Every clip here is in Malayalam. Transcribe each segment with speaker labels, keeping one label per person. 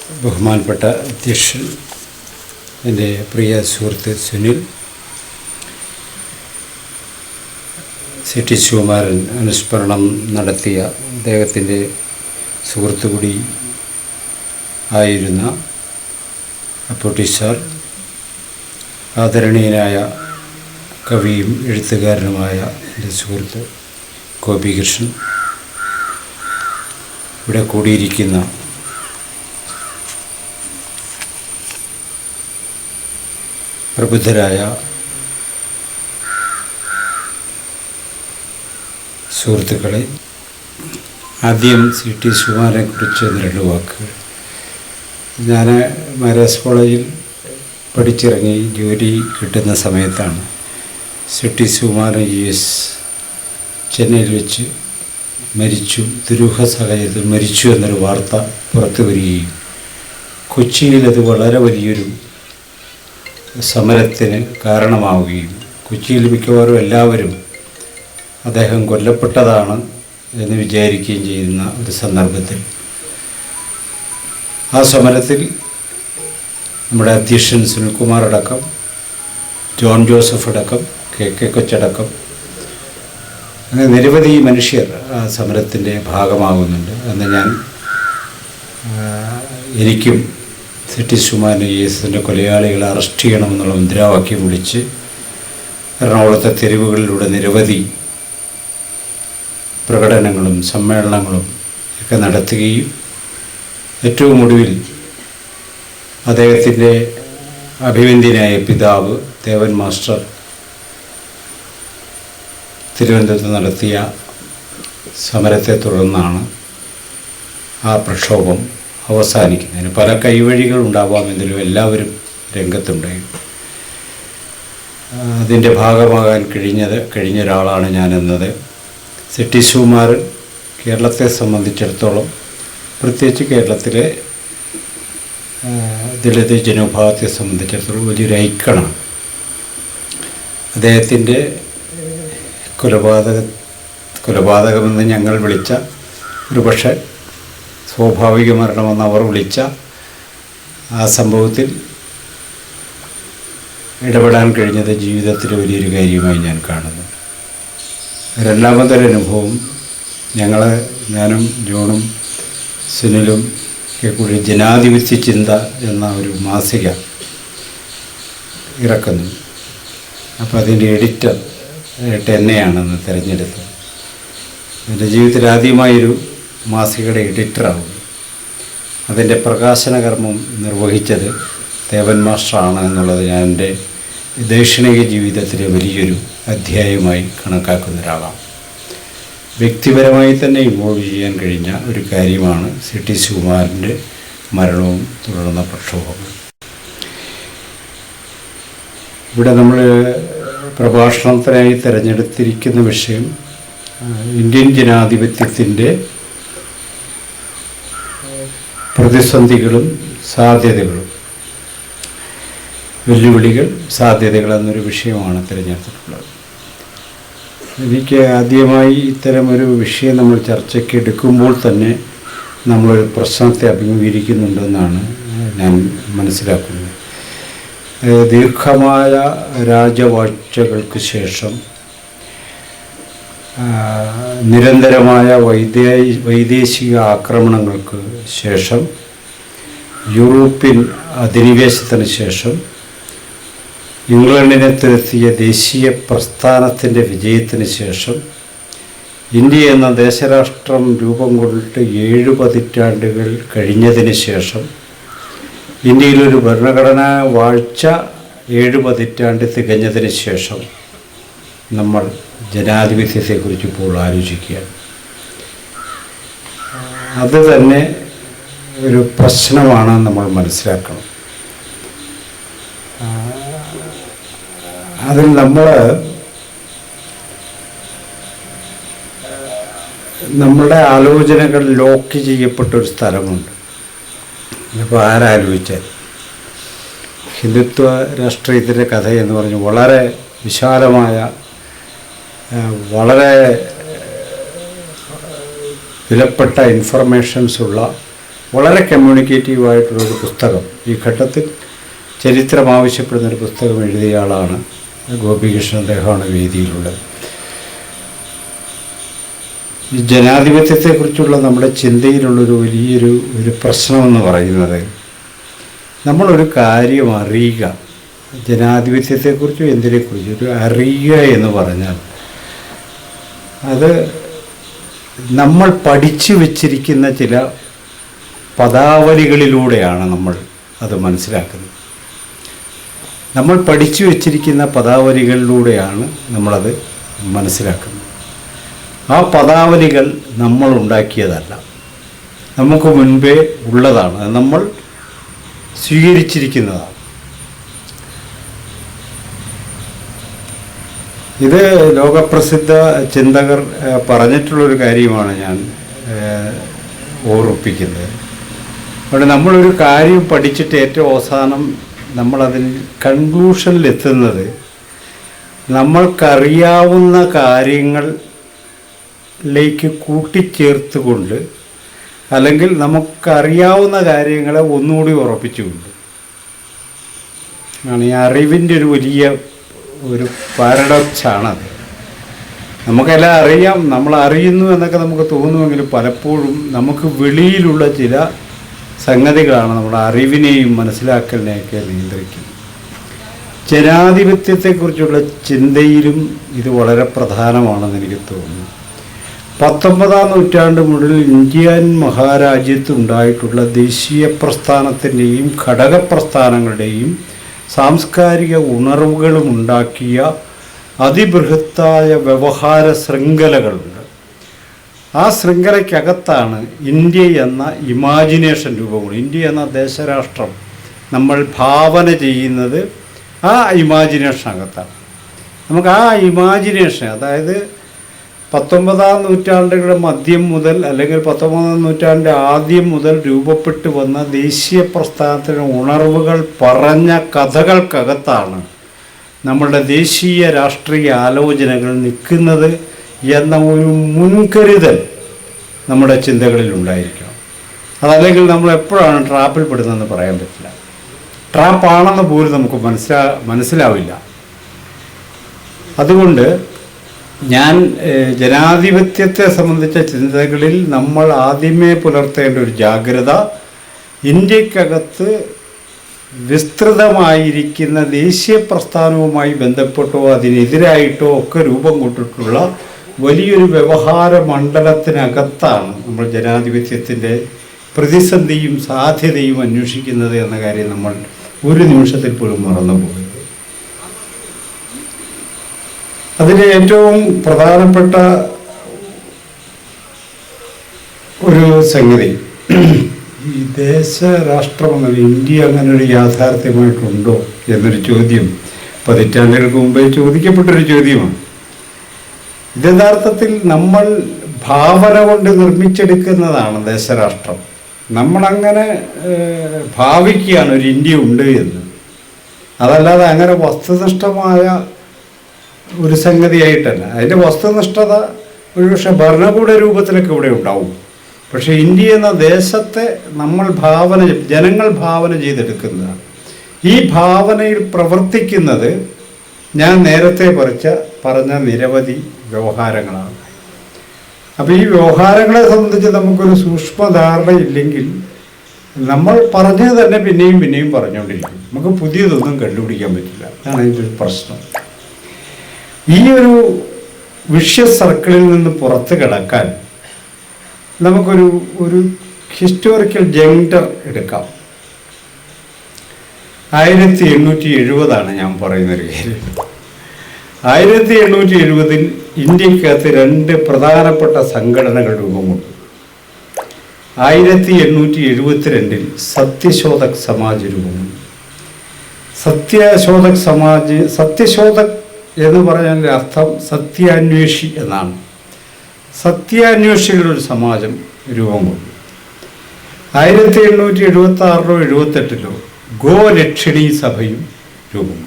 Speaker 1: ബഹുമാനപ്പെട്ട അധ്യക്ഷൻ, എൻ്റെ പ്രിയ സുഹൃത്ത് സുനിൽ, CT ശിവകുമാരൻ അനുസ്മരണം നടത്തിയ അദ്ദേഹത്തിൻ്റെ സുഹൃത്തു കൂടി ആയിരുന്ന അപ്പൂട്ടി സാർ, ആദരണീയനായ കവിയും എഴുത്തുകാരനുമായ എൻ്റെ സുഹൃത്ത് ഗോപികൃഷ്ണൻ, ഇവിടെ കൂടിയിരിക്കുന്ന പ്രബുദ്ധരായ സുഹൃത്തുക്കളെ, ആദ്യം CT ശിവകുമാരനെ കുറിച്ച് രണ്ട് വാക്കുകൾ. ഞാൻ മഹാരാജാസ് കോളേജിൽ പഠിച്ചിറങ്ങി ജോലി കിട്ടുന്ന സമയത്താണ് CT ശിവകുമാരൻ US ചെന്നൈയിൽ വെച്ച് മരിച്ചു, ദുരൂഹ സാഹചര്യത്തിൽ മരിച്ചു എന്നൊരു വാർത്ത പുറത്തു വരികയും കൊച്ചിയിൽ അത് വളരെ വലിയൊരു സമരത്തിന് കാരണമാവുകയും കൊച്ചിയിൽ മിക്കവാറും എല്ലാവരും അദ്ദേഹം കൊല്ലപ്പെട്ടതാണ് എന്ന് വിചാരിക്കുകയും ചെയ്യുന്ന ഒരു സന്ദർഭത്തിൽ ആ സമരത്തിൽ നമ്മുടെ അധ്യക്ഷൻ സുനിൽകുമാർ അടക്കം, ജോൺ ജോസഫ് അടക്കം, KK കൊച്ചടക്കം, അങ്ങനെ നിരവധി മനുഷ്യർ ആ സമരത്തിൻ്റെ ഭാഗമാകുന്നുണ്ട്. അന്ന് എനിക്കും CT ശിവകുമാരൻ US കൊലയാളികളെ അറസ്റ്റ് ചെയ്യണമെന്നുള്ള മുദ്രാവാക്യം വിളിച്ച് എറണാകുളത്തെ തെരുവുകളിലൂടെ നിരവധി പ്രകടനങ്ങളും സമ്മേളനങ്ങളും ഒക്കെ നടത്തുകയും ഏറ്റവും ഒടുവിൽ അദ്ദേഹത്തിൻ്റെ അഭിവന്ദ്യനായ പിതാവ് ദേവൻ മാസ്റ്റർ തിരുവനന്തപുരത്ത് നടത്തിയ സമരത്തെ തുടർന്നാണ് ആ പ്രക്ഷോഭം അവസാനിക്കുന്നതിന് പല കൈവഴികൾ ഉണ്ടാവാമെങ്കിലും എല്ലാവരും രംഗത്തുണ്ടായിരുന്നു. അതിൻ്റെ ഭാഗമാകാൻ കഴിഞ്ഞ ഒരാളാണ് ഞാനെന്നത്. CT ശിവകുമാരൻ കേരളത്തെ സംബന്ധിച്ചിടത്തോളം, പ്രത്യേകിച്ച് കേരളത്തിലെ ദളിത് ജനവിഭാഗത്തെ സംബന്ധിച്ചിടത്തോളം വലിയൊരു ഐക്കണാണ്. അദ്ദേഹത്തിൻ്റെ കൊലപാതകമെന്ന് ഞങ്ങൾ വിളിച്ച, ഒരു പക്ഷേ സ്വാഭാവിക മരണമെന്ന് അവർ വിളിച്ച ആ സംഭവത്തിൽ ഇടപെടാൻ കഴിഞ്ഞത് ജീവിതത്തിലെ വലിയൊരു കാര്യമായി ഞാൻ കാണുന്നു. രണ്ടാമതൊരനുഭവം, ഞാനും ജോണും സുനിലും ഒക്കെ കൂടി ജനാധിപത്യ ചിന്ത എന്ന ഒരു മാസിക ഇറക്കുന്നു. അപ്പോൾ അതിൻ്റെ എഡിറ്റർ എന്നെയാണെന്ന് തിരഞ്ഞെടുത്തത്. എൻ്റെ ജീവിതത്തിൽ ആദ്യമായൊരു മാസികയുടെ എഡിറ്ററാവും. അതിൻ്റെ പ്രകാശന കർമ്മം നിർവഹിച്ചത് ദേവൻ മാസ്റ്ററാണ് എന്നുള്ളത് ഞാൻ എൻ്റെ ദൈക്ഷണിക ജീവിതത്തിലെ വലിയൊരു അധ്യായമായി കണക്കാക്കുന്ന ഒരാളാണ്. വ്യക്തിപരമായി തന്നെ ഇൻവോൾവ് ചെയ്യാൻ കഴിഞ്ഞ ഒരു കാര്യമാണ് CT ശിവകുമാരൻ്റെ മരണവും തുടർന്ന പ്രക്ഷോഭങ്ങൾ. ഇവിടെ നമ്മൾ പ്രഭാഷണത്തിനായി തിരഞ്ഞെടുത്തിരിക്കുന്ന വിഷയം ഇന്ത്യൻ ജനാധിപത്യത്തിൻ്റെ പ്രതിസന്ധികളും സാധ്യതകളും, വെല്ലുവിളികൾ, സാധ്യതകൾ എന്നൊരു വിഷയമാണ് തിരഞ്ഞെടുത്തിട്ടുള്ളത്. എനിക്ക് ആദ്യമായി ഇത്തരമൊരു വിഷയം നമ്മൾ ചർച്ചയ്ക്ക് എടുക്കുമ്പോൾ തന്നെ നമ്മളൊരു പ്രശ്നത്തെ അഭിമുഖീകരിക്കുന്നുണ്ടെന്നാണ് ഞാൻ മനസ്സിലാക്കുന്നത്. ദീർഘമായ രാജവാഴ്ചകൾക്ക് ശേഷം, നിരന്തരമായ വൈദേശിക ആക്രമണങ്ങൾക്ക് ശേഷം, യൂറോപ്യൻ അധിനിവേശത്തിന് ശേഷം, ഇംഗ്ലണ്ടിനെ തുരത്തിയ ദേശീയ പ്രസ്ഥാനത്തിൻ്റെ വിജയത്തിന് ശേഷം, ഇന്ത്യ എന്ന ദേശരാഷ്ട്രം രൂപം കൊണ്ടിട്ട് 7 പതിറ്റാണ്ടുകൾ കഴിഞ്ഞതിന് ശേഷം, ഇന്ത്യയിലൊരു ഭരണഘടനാ വാഴ്ച 7 പതിറ്റാണ്ട് തികഞ്ഞതിന് ശേഷം നമ്മൾ ജനാധിപത്യത്തെക്കുറിച്ച് ഇപ്പോൾ ആലോചിക്കുകയാണ്. അത് തന്നെ ഒരു പ്രശ്നമാണ് നമ്മൾ മനസ്സിലാക്കണം. അതിൽ നമ്മുടെ ആലോചനകൾ ലോക്ക് ചെയ്യപ്പെട്ടൊരു സ്ഥലമുണ്ട്. ഇപ്പോൾ ആരാലോചിച്ചാൽ ഹിന്ദുത്വ രാഷ്ട്രീയത്തിൻ്റെ കഥ എന്ന് പറഞ്ഞ് വളരെ വിശാലമായ, വളരെ വിലപ്പെട്ട ഇൻഫർമേഷൻസുള്ള വളരെ കമ്മ്യൂണിക്കേറ്റീവായിട്ടുള്ളൊരു പുസ്തകം, ഈ ഘട്ടത്തിൽ ചരിത്രം ആവശ്യപ്പെടുന്നൊരു പുസ്തകം എഴുതിയ ആളാണ് ഗോപികൃഷ്ണൻ. അദ്ദേഹമാണ് വേദിയിലുള്ളത്. ഈ ജനാധിപത്യത്തെക്കുറിച്ചുള്ള നമ്മുടെ ചിന്തയിലുള്ളൊരു വലിയൊരു പ്രശ്നമെന്ന് പറയുന്നത്, നമ്മളൊരു കാര്യം അറിയുക, ജനാധിപത്യത്തെക്കുറിച്ചും എന്തിനെക്കുറിച്ചും ഒരു അറിയുക എന്ന് പറഞ്ഞാൽ അത് നമ്മൾ പഠിച്ചു വച്ചിരിക്കുന്ന ചില പദാവലികളിലൂടെയാണ് നമ്മൾ അത് മനസ്സിലാക്കുന്നത്. നമ്മൾ പഠിച്ചു വച്ചിരിക്കുന്ന പദാവലികളിലൂടെയാണ് നമ്മളത് മനസ്സിലാക്കുന്നത്. ആ പദാവലികൾ നമ്മൾ ഉണ്ടാക്കിയതല്ല, നമുക്ക് മുൻപേ ഉള്ളതാണ്, അത് നമ്മൾ സ്വീകരിച്ചിരിക്കുന്നതാണ്. ഇത് ലോകപ്രസിദ്ധ ചിന്തകർ പറഞ്ഞിട്ടുള്ളൊരു കാര്യമാണ് ഞാൻ ഓർമ്മിപ്പിക്കുന്നത്. അവിടെ നമ്മളൊരു കാര്യം പഠിച്ചിട്ട് ഏറ്റവും അവസാനം നമ്മളതിൽ കൺക്ലൂഷനിലെത്തുന്നത് നമ്മൾക്കറിയാവുന്ന കാര്യങ്ങളിലേക്ക് കൂട്ടിച്ചേർത്തുകൊണ്ട്, അല്ലെങ്കിൽ നമുക്കറിയാവുന്ന കാര്യങ്ങളെ ഒന്നുകൂടി ഉറപ്പിച്ചുകൊണ്ട് ആണ്. ഈ അറിവിൻ്റെ ഒരു വലിയ പാരഡോക്സാണത്. നമുക്കെല്ലാം അറിയാം, നമ്മൾ അറിയുന്നു എന്നൊക്കെ നമുക്ക് തോന്നുമെങ്കിലും പലപ്പോഴും നമുക്ക് വെളിയിലുള്ള ചില സംഗതികളാണ് നമ്മുടെ അറിവിനെയും മനസ്സിലാക്കലിനെയൊക്കെ നിയന്ത്രിക്കുന്നത്. ജനാധിപത്യത്തെക്കുറിച്ചുള്ള ചിന്തയിലും ഇത് വളരെ പ്രധാനമാണെന്ന് എനിക്ക് തോന്നുന്നു. 19-ാം നൂറ്റാണ്ട് മുതൽ ഇന്ത്യൻ മഹാരാജ്യത്തുണ്ടായിട്ടുള്ള ദേശീയ പ്രസ്ഥാനത്തിൻ്റെയും ഘടകപ്രസ്ഥാനങ്ങളുടെയും സാംസ്കാരിക ഉണർവുകളും ഉണ്ടാക്കിയ അതിബൃഹത്തായ വ്യവഹാര ശൃംഖലകളുണ്ട്. ആ ശൃംഖലയ്ക്കകത്താണ് ഇന്ത്യ എന്ന ഇമാജിനേഷൻ രൂപം കൊള്ളുന്നത്. ഇന്ത്യ എന്ന ദേശരാഷ്ട്രം നമ്മൾ ഭാവന ചെയ്യുന്നത് ആ ഇമാജിനേഷനകത്താണ്. നമുക്ക് ആ ഇമാജിനേഷൻ, അതായത് 19-ാം നൂറ്റാണ്ടുകളുടെ മധ്യം മുതൽ അല്ലെങ്കിൽ 19-ാം നൂറ്റാണ്ടിൻ്റെ ആദ്യം മുതൽ രൂപപ്പെട്ടു വന്ന ദേശീയ പ്രസ്ഥാനത്തിൻ്റെ ഉണർവുകൾ പറഞ്ഞ കഥകൾക്കകത്താണ് നമ്മളുടെ ദേശീയ രാഷ്ട്രീയ ആലോചനകൾ നിൽക്കുന്നത് എന്ന ഒരു മുൻകരുതൽ നമ്മുടെ ചിന്തകളിൽ ഉണ്ടായിരിക്കണം. അതല്ലെങ്കിൽ നമ്മൾ എപ്പോഴാണ് ട്രാപ്പിൽ പെടുന്നതെന്ന് പറയാൻ പറ്റില്ല. ട്രാപ്പാണെന്ന് പോലും നമുക്ക് മനസ്സിലാവില്ല. അതുകൊണ്ട് ഞാൻ ജനാധിപത്യത്തെ സംബന്ധിച്ച ചിന്തകളിൽ നമ്മൾ ആദ്യമേ പുലർത്തേണ്ട ഒരു ജാഗ്രത, ഇന്ത്യക്കകത്ത് വിസ്തൃതമായിരിക്കുന്ന ദേശീയ പ്രസ്ഥാനവുമായി ബന്ധപ്പെട്ടോ അതിനെതിരായിട്ടോ ഒക്കെ രൂപം കൊണ്ടിട്ടുള്ള വലിയൊരു വ്യവഹാര മണ്ഡലത്തിനകത്താണ് നമ്മൾ ജനാധിപത്യത്തിൻ്റെ പ്രതിസന്ധിയും സാധ്യതയും അന്വേഷിക്കുന്നത് എന്ന കാര്യം നമ്മൾ ഒരു നിമിഷത്തിൽ പോലും മറന്നു പോകുന്നത്. അതിലെ ഏറ്റവും പ്രധാനപ്പെട്ട ഒരു സംഗതി, ഈ ദേശരാഷ്ട്രം അങ്ങനെ ഇന്ത്യ അങ്ങനെ ഒരു യാഥാർത്ഥ്യമായിട്ടുണ്ടോ എന്നൊരു ചോദ്യം പതിറ്റാണ്ടുകൾക്ക് മുമ്പേ ചോദിക്കപ്പെട്ടൊരു ചോദ്യമാണ്. ഇത് യഥാർത്ഥത്തിൽ നമ്മൾ ഭാവന കൊണ്ട് നിർമ്മിച്ചെടുക്കുന്നതാണ് ദേശരാഷ്ട്രം. നമ്മളങ്ങനെ ഭാവിക്കുകയാണ് ഒരു ഇന്ത്യ ഉണ്ട് എന്ന്. അതല്ലാതെ അങ്ങനെ വസ്തുനിഷ്ഠമായ ഒരു സംഗതിയായിട്ടല്ല. അതിൻ്റെ വസ്തുനിഷ്ഠത ഒരുപക്ഷെ ഭരണകൂട രൂപത്തിലൊക്കെ ഇവിടെ ഉണ്ടാവും. പക്ഷേ ഇന്ത്യ എന്ന ദേശത്തെ നമ്മൾ ജനങ്ങൾ ഭാവന ചെയ്തെടുക്കുന്നതാണ്. ഈ ഭാവനയിൽ പ്രവർത്തിക്കുന്നത് ഞാൻ നേരത്തെ പറഞ്ഞ നിരവധി വ്യവഹാരങ്ങളാണ്. അപ്പോൾ ഈ വ്യവഹാരങ്ങളെ സംബന്ധിച്ച് നമുക്കൊരു സൂക്ഷ്മധാരണയില്ലെങ്കിൽ നമ്മൾ പറഞ്ഞത് തന്നെ പിന്നെയും പറഞ്ഞുകൊണ്ടിരിക്കും. നമുക്ക് പുതിയതൊന്നും കണ്ടുപിടിക്കാൻ പറ്റില്ല. അതാണ് അതിൻ്റെ ഒരു പ്രശ്നം. ഈ ഒരു വിഷ്യസ് സർക്കിളിൽ നിന്ന് പുറത്ത് കിടക്കാൻ നമുക്കൊരു ഹിസ്റ്റോറിക്കൽ ജങ്ടർ എടുക്കാം. 1870 ഞാൻ പറയുന്നൊരു കാര്യം. 1870 ഇന്ത്യക്കകത്ത് 2 പ്രധാനപ്പെട്ട സംഘടനകൾ രൂപം കൊണ്ടു. 1872 സത്യശോധക് സമാജ് രൂപം കൊണ്ടു. സത്യശോധക് എന്ന് പറഞ്ഞാൽ അർത്ഥം സത്യാന്വേഷി എന്നാണ്. സത്യാന്വേഷികളുടെ ഒരു സമാജം രൂപം കൊണ്ടു. 1876-78 ഗോരക്ഷിണി സഭയും രൂപം കൊണ്ടു.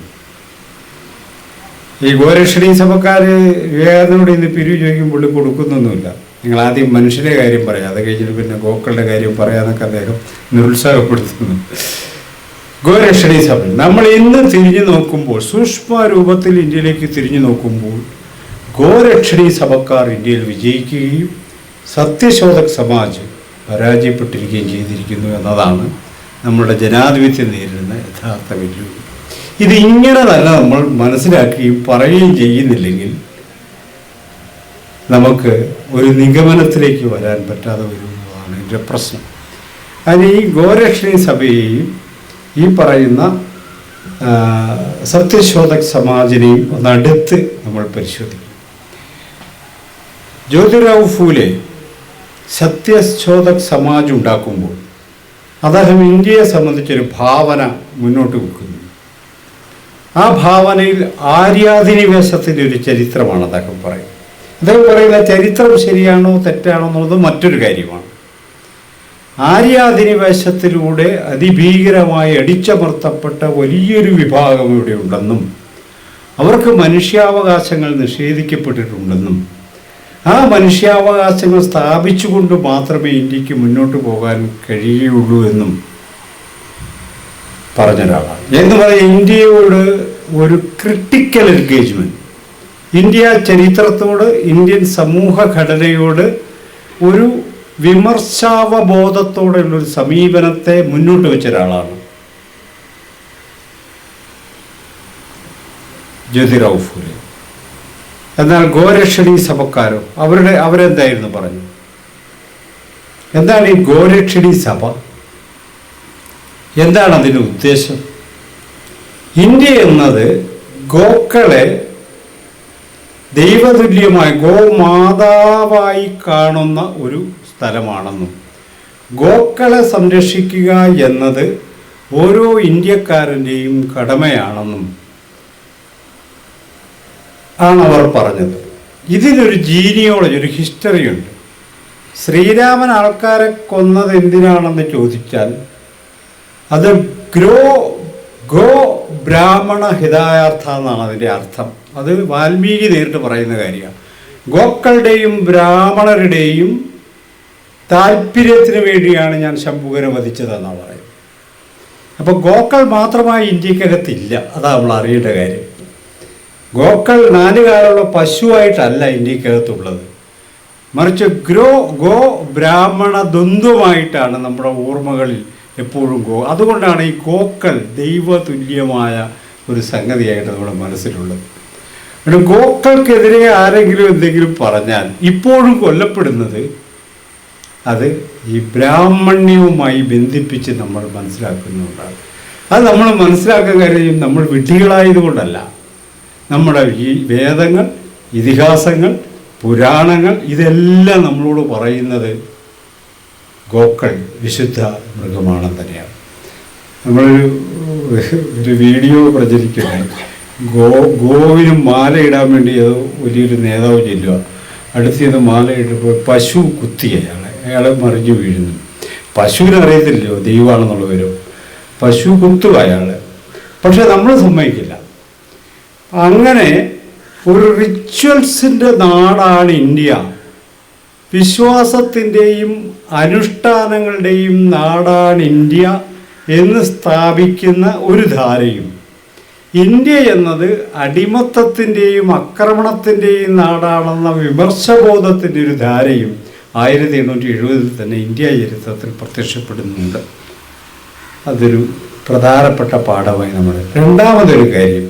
Speaker 1: ഈ ഗോരക്ഷിണി സഭക്കാർ വിവേകാനന്ദനോട് ഇന്ന് പിരിവ് ചോദിക്കുമ്പോൾ കൊടുക്കുന്നൊന്നുമില്ല. നിങ്ങൾ ആദ്യം മനുഷ്യൻ്റെ കാര്യം പറയാം, അത് കഴിഞ്ഞിട്ട് പിന്നെ ഗോക്കളുടെ കാര്യം പറയാമെന്നൊക്കെ അദ്ദേഹം നിരുത്സാഹപ്പെടുത്തുന്നു. ഗോരക്ഷണീ സഭ നമ്മൾ ഇന്ന് തിരിഞ്ഞു നോക്കുമ്പോൾ, സൂക്ഷ്മ രൂപത്തിൽ ഇന്ത്യയിലേക്ക് തിരിഞ്ഞു നോക്കുമ്പോൾ, ഗോരക്ഷണീ സഭക്കാർ ഇന്ത്യയിൽ വിജയിക്കുകയും സത്യശോധക് സമാജ് പരാജയപ്പെട്ടിരിക്കുകയും ചെയ്തിരിക്കുന്നു എന്നതാണ് നമ്മുടെ ജനാധിപത്യം നേരിടുന്ന യഥാർത്ഥ വെല്ലുവിളി. ഇതിങ്ങനെ തന്നെ നമ്മൾ മനസ്സിലാക്കുകയും പറയുകയും ചെയ്യുന്നില്ലെങ്കിൽ നമുക്ക് ഒരു നിഗമനത്തിലേക്ക് വരാൻ പറ്റാതെ വരുന്നതാണ് എൻ്റെ പ്രശ്നം. അതിന് ഈ ഗോരക്ഷണീ സഭയെയും ഈ പറയുന്ന സത്യശോധക് സമാജിനെയും ഒന്നടുത്ത് നമ്മൾ പരിശോധിക്കും. ജ്യോതിറാവ് ഫൂലെ സത്യശോധക് സമാജ് ഉണ്ടാക്കുമ്പോൾ അദ്ദേഹം ഇന്ത്യയെ സംബന്ധിച്ചൊരു ഭാവന മുന്നോട്ട് വെക്കുന്നു. ആ ഭാവനയിൽ ആര്യാധിനിവേശത്തിൻ്റെ ഒരു ചരിത്രമാണ് അദ്ദേഹം പറയുന്നത്. അദ്ദേഹം പറയുന്ന ചരിത്രം ശരിയാണോ തെറ്റാണോ എന്നുള്ളത് മറ്റൊരു കാര്യമാണ്. ആര്യാധിനിവേശത്തിലൂടെ അതിഭീകരമായി അടിച്ചമർത്തപ്പെട്ട വലിയൊരു വിഭാഗം ഇവിടെ ഉണ്ടെന്നും അവർക്ക് മനുഷ്യാവകാശങ്ങൾ നിഷേധിക്കപ്പെട്ടിട്ടുണ്ടെന്നും ആ മനുഷ്യാവകാശങ്ങൾ സ്ഥാപിച്ചുകൊണ്ട് മാത്രമേ ഇന്ത്യക്ക് മുന്നോട്ട് പോകാൻ കഴിയുള്ളൂ എന്നും പറഞ്ഞൊരാളാണ്. എന്ന് പറയാൻ ഇന്ത്യയോട് ഒരു ക്രിട്ടിക്കൽ എൻഗേജ്മെൻറ്റ്, ഇന്ത്യ ചരിത്രത്തോട്, ഇന്ത്യൻ സമൂഹഘടനയോട് ഒരു വിമർശാവബോധത്തോടെയുള്ളൊരു സമീപനത്തെ മുന്നോട്ട് വെച്ച ഒരാളാണ് ജ്യോതിറാവ് ഫൂലെ. എന്നാൽ ഗോരക്ഷണീ സഭക്കാരോ അവരെന്തായിരുന്നു പറഞ്ഞു? എന്താണ് ഈ ഗോരക്ഷണീ സഭ? എന്താണ് അതിൻ്റെ ഉദ്ദേശം? ഇന്ത്യ എന്നത് ഗോക്കളെ ദൈവതുല്യമായി ഗോമാതാവായി കാണുന്ന ഒരു സ്ഥലമാണെന്നും ഗോക്കളെ സംരക്ഷിക്കുക എന്നത് ഓരോ ഇന്ത്യക്കാരൻ്റെയും കടമയാണെന്നും ആണ് അവർ പറഞ്ഞത്. ഇതിനൊരു ജീനിയോളജി, ഒരു ഹിസ്റ്ററിയുണ്ട്. ശ്രീരാമൻ ആൾക്കാരെ കൊന്നത് എന്തിനാണെന്ന് ചോദിച്ചാൽ അത് ഗോ ബ്രാഹ്മണ ഹിതായാർത്ഥ എന്നാണ് അതിൻ്റെ അർത്ഥം. അത് വാൽമീകി നേരിട്ട് പറയുന്ന കാര്യമാണ്. ഗോക്കളുടെയും ബ്രാഹ്മണരുടെയും താല്പര്യത്തിന് വേണ്ടിയാണ് ഞാൻ ശംഭുകനെ വധിച്ചതെന്നാണ് പറയുന്നത്. അപ്പോൾ ഗോക്കൾ മാത്രമായി ഇന്ത്യക്കകത്തില്ല, അതാണ് നമ്മൾ അറിയേണ്ട കാര്യം. ഗോക്കൾ 4 കാലുള്ള പശുവായിട്ടല്ല ഇന്ത്യക്കകത്തുള്ളത്, മറിച്ച് ഗോ ബ്രാഹ്മണ ദ്വന്ദ്വമായിട്ടാണ് നമ്മുടെ ഓർമ്മകളിൽ എപ്പോഴും അതുകൊണ്ടാണ് ഈ ഗോക്കൾ ദൈവതുല്യമായ ഒരു സംഗതിയായിട്ട് നമ്മുടെ മനസ്സിലുള്ളത്. ഗോക്കൾക്കെതിരെ ആരെങ്കിലും എന്തെങ്കിലും പറഞ്ഞാൽ ഇപ്പോഴും കൊല്ലപ്പെടുന്നത് അത് ഈ ബ്രാഹ്മണ്യവുമായി ബന്ധിപ്പിച്ച് നമ്മൾ മനസ്സിലാക്കുന്നുണ്ടാണ്. അത് നമ്മൾ മനസ്സിലാക്കാൻ കാര്യം നമ്മൾ വിഡ്ഢികളായതുകൊണ്ടല്ല. നമ്മുടെ ഈ വേദങ്ങൾ, ഇതിഹാസങ്ങൾ, പുരാണങ്ങൾ ഇതെല്ലാം നമ്മളോട് പറയുന്നത് ഗോക്കൾ വിശുദ്ധ മൃഗമാണെന്ന് തന്നെയാണ്. നമ്മളൊരു വീഡിയോ പ്രചരിക്കുന്നത് ഗോവിനും മാല ഇടാൻ വേണ്ടി അത് വലിയൊരു നേതാവ് ചെല്ലുക, അടുത്തത് മാല ഇട്ടപ്പോൾ പശു കുത്തി അയാളെ മറിഞ്ഞു വീഴുന്നു. പശുവിനെ അറിയത്തില്ലല്ലോ ദൈവമാണെന്നുള്ള വരും, പശു കുത്തുക അയാളെ. പക്ഷെ നമ്മൾ സമ്മതിക്കില്ല. അങ്ങനെ ഒരു റിച്വൽസിൻ്റെ നാടാണ് ഇന്ത്യ, വിശ്വാസത്തിൻ്റെയും അനുഷ്ഠാനങ്ങളുടെയും നാടാണ് ഇന്ത്യ എന്ന് സ്ഥാപിക്കുന്ന ഒരു ധാരയും, ഇന്ത്യ എന്നത് അടിമത്തത്തിൻ്റെയും ആക്രമണത്തിൻ്റെയും നാടാണെന്ന വിമർശബോധത്തിൻ്റെ ഒരു ധാരയും 1870 തന്നെ ഇന്ത്യ ചരിത്രത്തിൽ പ്രത്യക്ഷപ്പെടുന്നുണ്ട്. അതൊരു പ്രധാനപ്പെട്ട പാഠമായി നമ്മൾ. രണ്ടാമതൊരു കാര്യം,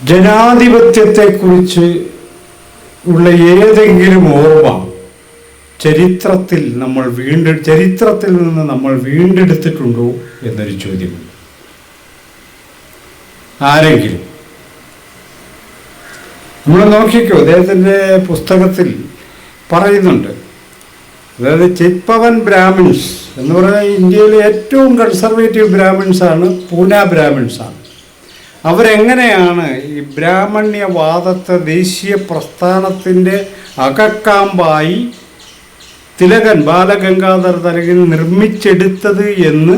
Speaker 1: ജനാധിപത്യത്തെക്കുറിച്ച് ഉള്ള ഏതെങ്കിലും ഓർമ്മ ചരിത്രത്തിൽ നിന്ന് നമ്മൾ വീണ്ടെടുത്തിട്ടുണ്ടോ എന്നൊരു ചോദ്യമുണ്ട്. ആരെങ്കിലും നമ്മൾ നോക്കിക്കോ, അദ്ദേഹത്തിൻ്റെ പുസ്തകത്തിൽ പറയുന്നുണ്ട്. അതായത് ചിത്പവൻ ബ്രാഹ്മിൺസ് എന്ന് പറഞ്ഞാൽ ഇന്ത്യയിലെ ഏറ്റവും കൺസർവേറ്റീവ് ബ്രാഹ്മിൺസാണ്, പൂന ബ്രാഹ്മിൺസാണ്. അവരെങ്ങനെയാണ് ഈ ബ്രാഹ്മണ്യവാദത്തെ ദേശീയ പ്രസ്ഥാനത്തിൻ്റെ അകക്കാമ്പായി ബാലഗംഗാധർ തിലകൻ നിർമ്മിച്ചെടുത്തത് എന്ന്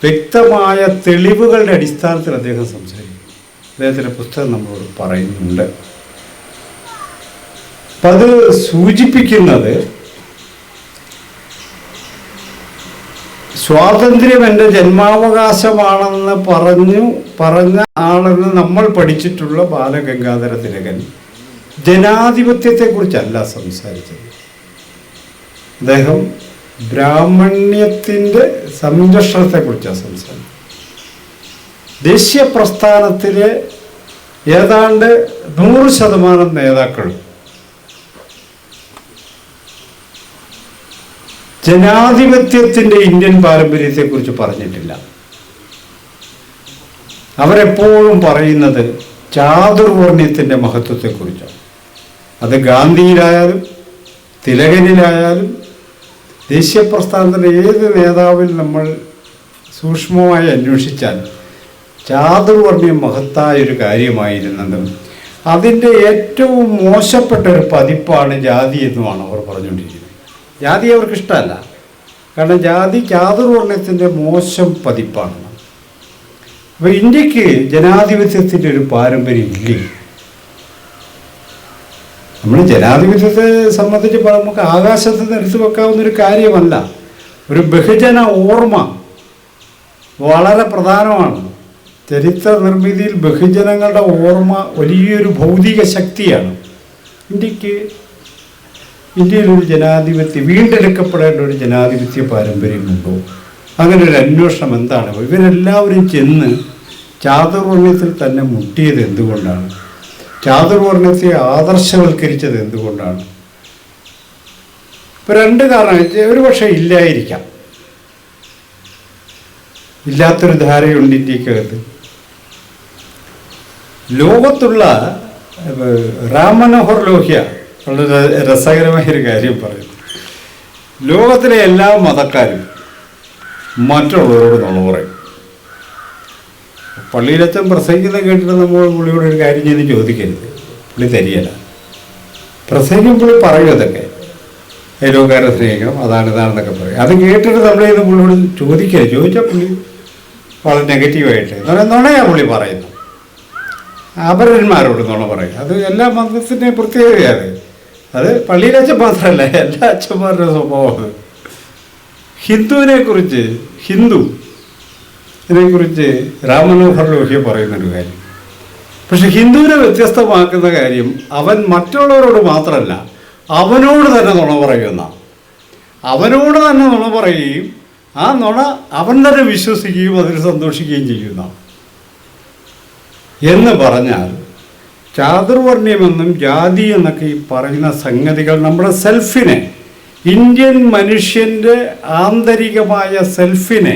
Speaker 1: വ്യക്തമായ തെളിവുകളുടെ അടിസ്ഥാനത്തിൽ അദ്ദേഹം സംസാരിക്കും. അദ്ദേഹത്തിൻ്റെ പുസ്തകം നമ്മളോട് പറയുന്നുണ്ട്. അപ്പം അത് സൂചിപ്പിക്കുന്നത് സ്വാതന്ത്ര്യം എൻ്റെ ജന്മാവകാശമാണെന്ന് പറഞ്ഞ ആളെന്ന് നമ്മൾ പഠിച്ചിട്ടുള്ള ബാലഗംഗാധര തിലകൻ ജനാധിപത്യത്തെക്കുറിച്ചല്ല സംസാരിച്ചത്. അദ്ദേഹം ബ്രാഹ്മണ്യത്തിൻ്റെ സംരക്ഷണത്തെക്കുറിച്ചാണ് സംസാരിച്ചത്. ദേശീയ പ്രസ്ഥാനത്തിലെ ഏതാണ്ട് 100% നേതാക്കളും ജനാധിപത്യത്തിൻ്റെ ഇന്ത്യൻ പാരമ്പര്യത്തെക്കുറിച്ച് പറഞ്ഞിട്ടില്ല. അവരെപ്പോഴും പറയുന്നത് ചാതുർവർണ്ണ്യത്തിൻ്റെ മഹത്വത്തെക്കുറിച്ചാണ്. അത് ഗാന്ധിയിലായാലും തിലകനിലായാലും ദേശീയ പ്രസ്ഥാനത്തിൻ്റെ ഏത് നേതാവിൽ നമ്മൾ സൂക്ഷ്മമായി അന്വേഷിച്ചാൽ ചാതുർവർണ്ണ്യം മഹത്തായൊരു കാര്യമായിരുന്നെന്നും അതിൻ്റെ ഏറ്റവും മോശപ്പെട്ട ഒരു പതിപ്പാണ് ജാതി എന്നുമാണ് അവർ പറഞ്ഞുകൊണ്ടിരിക്കുന്നത്. ജാതി അവർക്ക് ഇഷ്ടമല്ല, കാരണം ജാതി ചാതുർവർണ്ണ്യത്തിൻ്റെ മോശം പതിപ്പാണ്. അപ്പോൾ ഇന്ത്യക്ക് ജനാധിപത്യത്തിൻ്റെ ഒരു പാരമ്പര്യം ഇല്ലേ? നമ്മൾ ജനാധിപത്യത്തെ സംബന്ധിച്ച് നമുക്ക് ആകാശത്ത് നിന്ന് എടുത്തു വെക്കാവുന്നൊരു കാര്യമല്ല. ഒരു ബഹുജന ഓർമ്മ വളരെ പ്രധാനമാണ്. ചരിത്ര നിർമ്മിതിയിൽ ബഹുജനങ്ങളുടെ ഓർമ്മ വലിയൊരു ഭൗതിക ശക്തിയാണ്. ഇന്ത്യയിലൊരു ജനാധിപത്യം വീണ്ടെടുക്കപ്പെടേണ്ട ഒരു ജനാധിപത്യ പാരമ്പര്യമുണ്ടോ? അങ്ങനെ ഒരു അന്വേഷണം എന്താണ്? ഇവരെല്ലാവരും ചെന്ന് ചാതുർവർണ്ണ്യത്തിൽ തന്നെ മുട്ടിയത് എന്തുകൊണ്ടാണ്? ചാതുർവർണ്ണ്യത്തെ ആദർശവൽക്കരിച്ചത് എന്തുകൊണ്ടാണ്? ഇപ്പോൾ 2 കാരണം. ഒരു പക്ഷേ ഇല്ലായിരിക്കാം, ഇല്ലാത്തൊരു ധാരയുണ്ട് ഇന്ത്യക്കകത്ത്. ലോകത്തുള്ള റാം മനോഹർ ലോഹ്യ വളരെ രസകരമായൊരു കാര്യം പറയുന്നു. ലോകത്തിലെ എല്ലാ മതക്കാരും മറ്റുള്ളവരോട് നുണ പറയും. പള്ളിയിലച്ഛൻ പ്രസംഗിക്കുന്ന കേട്ടിട്ട് നമ്മൾ പുള്ളിയോട് ഒരു കാര്യം ചെയ്ത് ചോദിക്കരുത്, പുള്ളി തരികയില്ല. പ്രസംഗിക്കുമ്പോൾ പറയും അതൊക്കെ, അയലോക്കാരെ സ്നേഹിക്കണം, ഇതാണെന്നൊക്കെ പറയും. അത് കേട്ടിട്ട് നമ്മളിന്ന് പുള്ളിയോട് ചോദിക്കരുത്. ചോദിച്ചാൽ പുള്ളി വളരെ നെഗറ്റീവായിട്ട് നുണയാണ് പുള്ളി പറയുന്നത്. അപരന്മാരോട് നുണ പറയും. അത് എല്ലാ മതത്തിൻ്റെയും പ്രത്യേകതയാണ്. അത് പള്ളിയിലച്ഛൻ മാത്രമല്ല, എല്ലാ അച്ഛന്മാരുടെ സ്വഭാവം. ഹിന്ദുവിനെക്കുറിച്ച് റാം മനോഹർ ലോഹ്യ പറയുന്നൊരു കാര്യം. പക്ഷെ ഹിന്ദുവിനെ വ്യത്യസ്തമാക്കുന്ന കാര്യം അവൻ മറ്റുള്ളവരോട് മാത്രമല്ല അവനോട് തന്നെ നുണ പറയുമെന്നാണ്. അവനോട് തന്നെ നുണ പറയുകയും ആ നുണ അവൻ തന്നെ വിശ്വസിക്കുകയും അതിൽ സന്തോഷിക്കുകയും ചെയ്യുന്ന എന്ന് പറഞ്ഞാൽ ചാതുർവർണ്ണ്യമെന്നും ജാതി എന്നൊക്കെ ഈ പറയുന്ന സംഗതികൾ നമ്മുടെ സെൽഫിനെ, ഇന്ത്യൻ മനുഷ്യൻ്റെ ആന്തരികമായ സെൽഫിനെ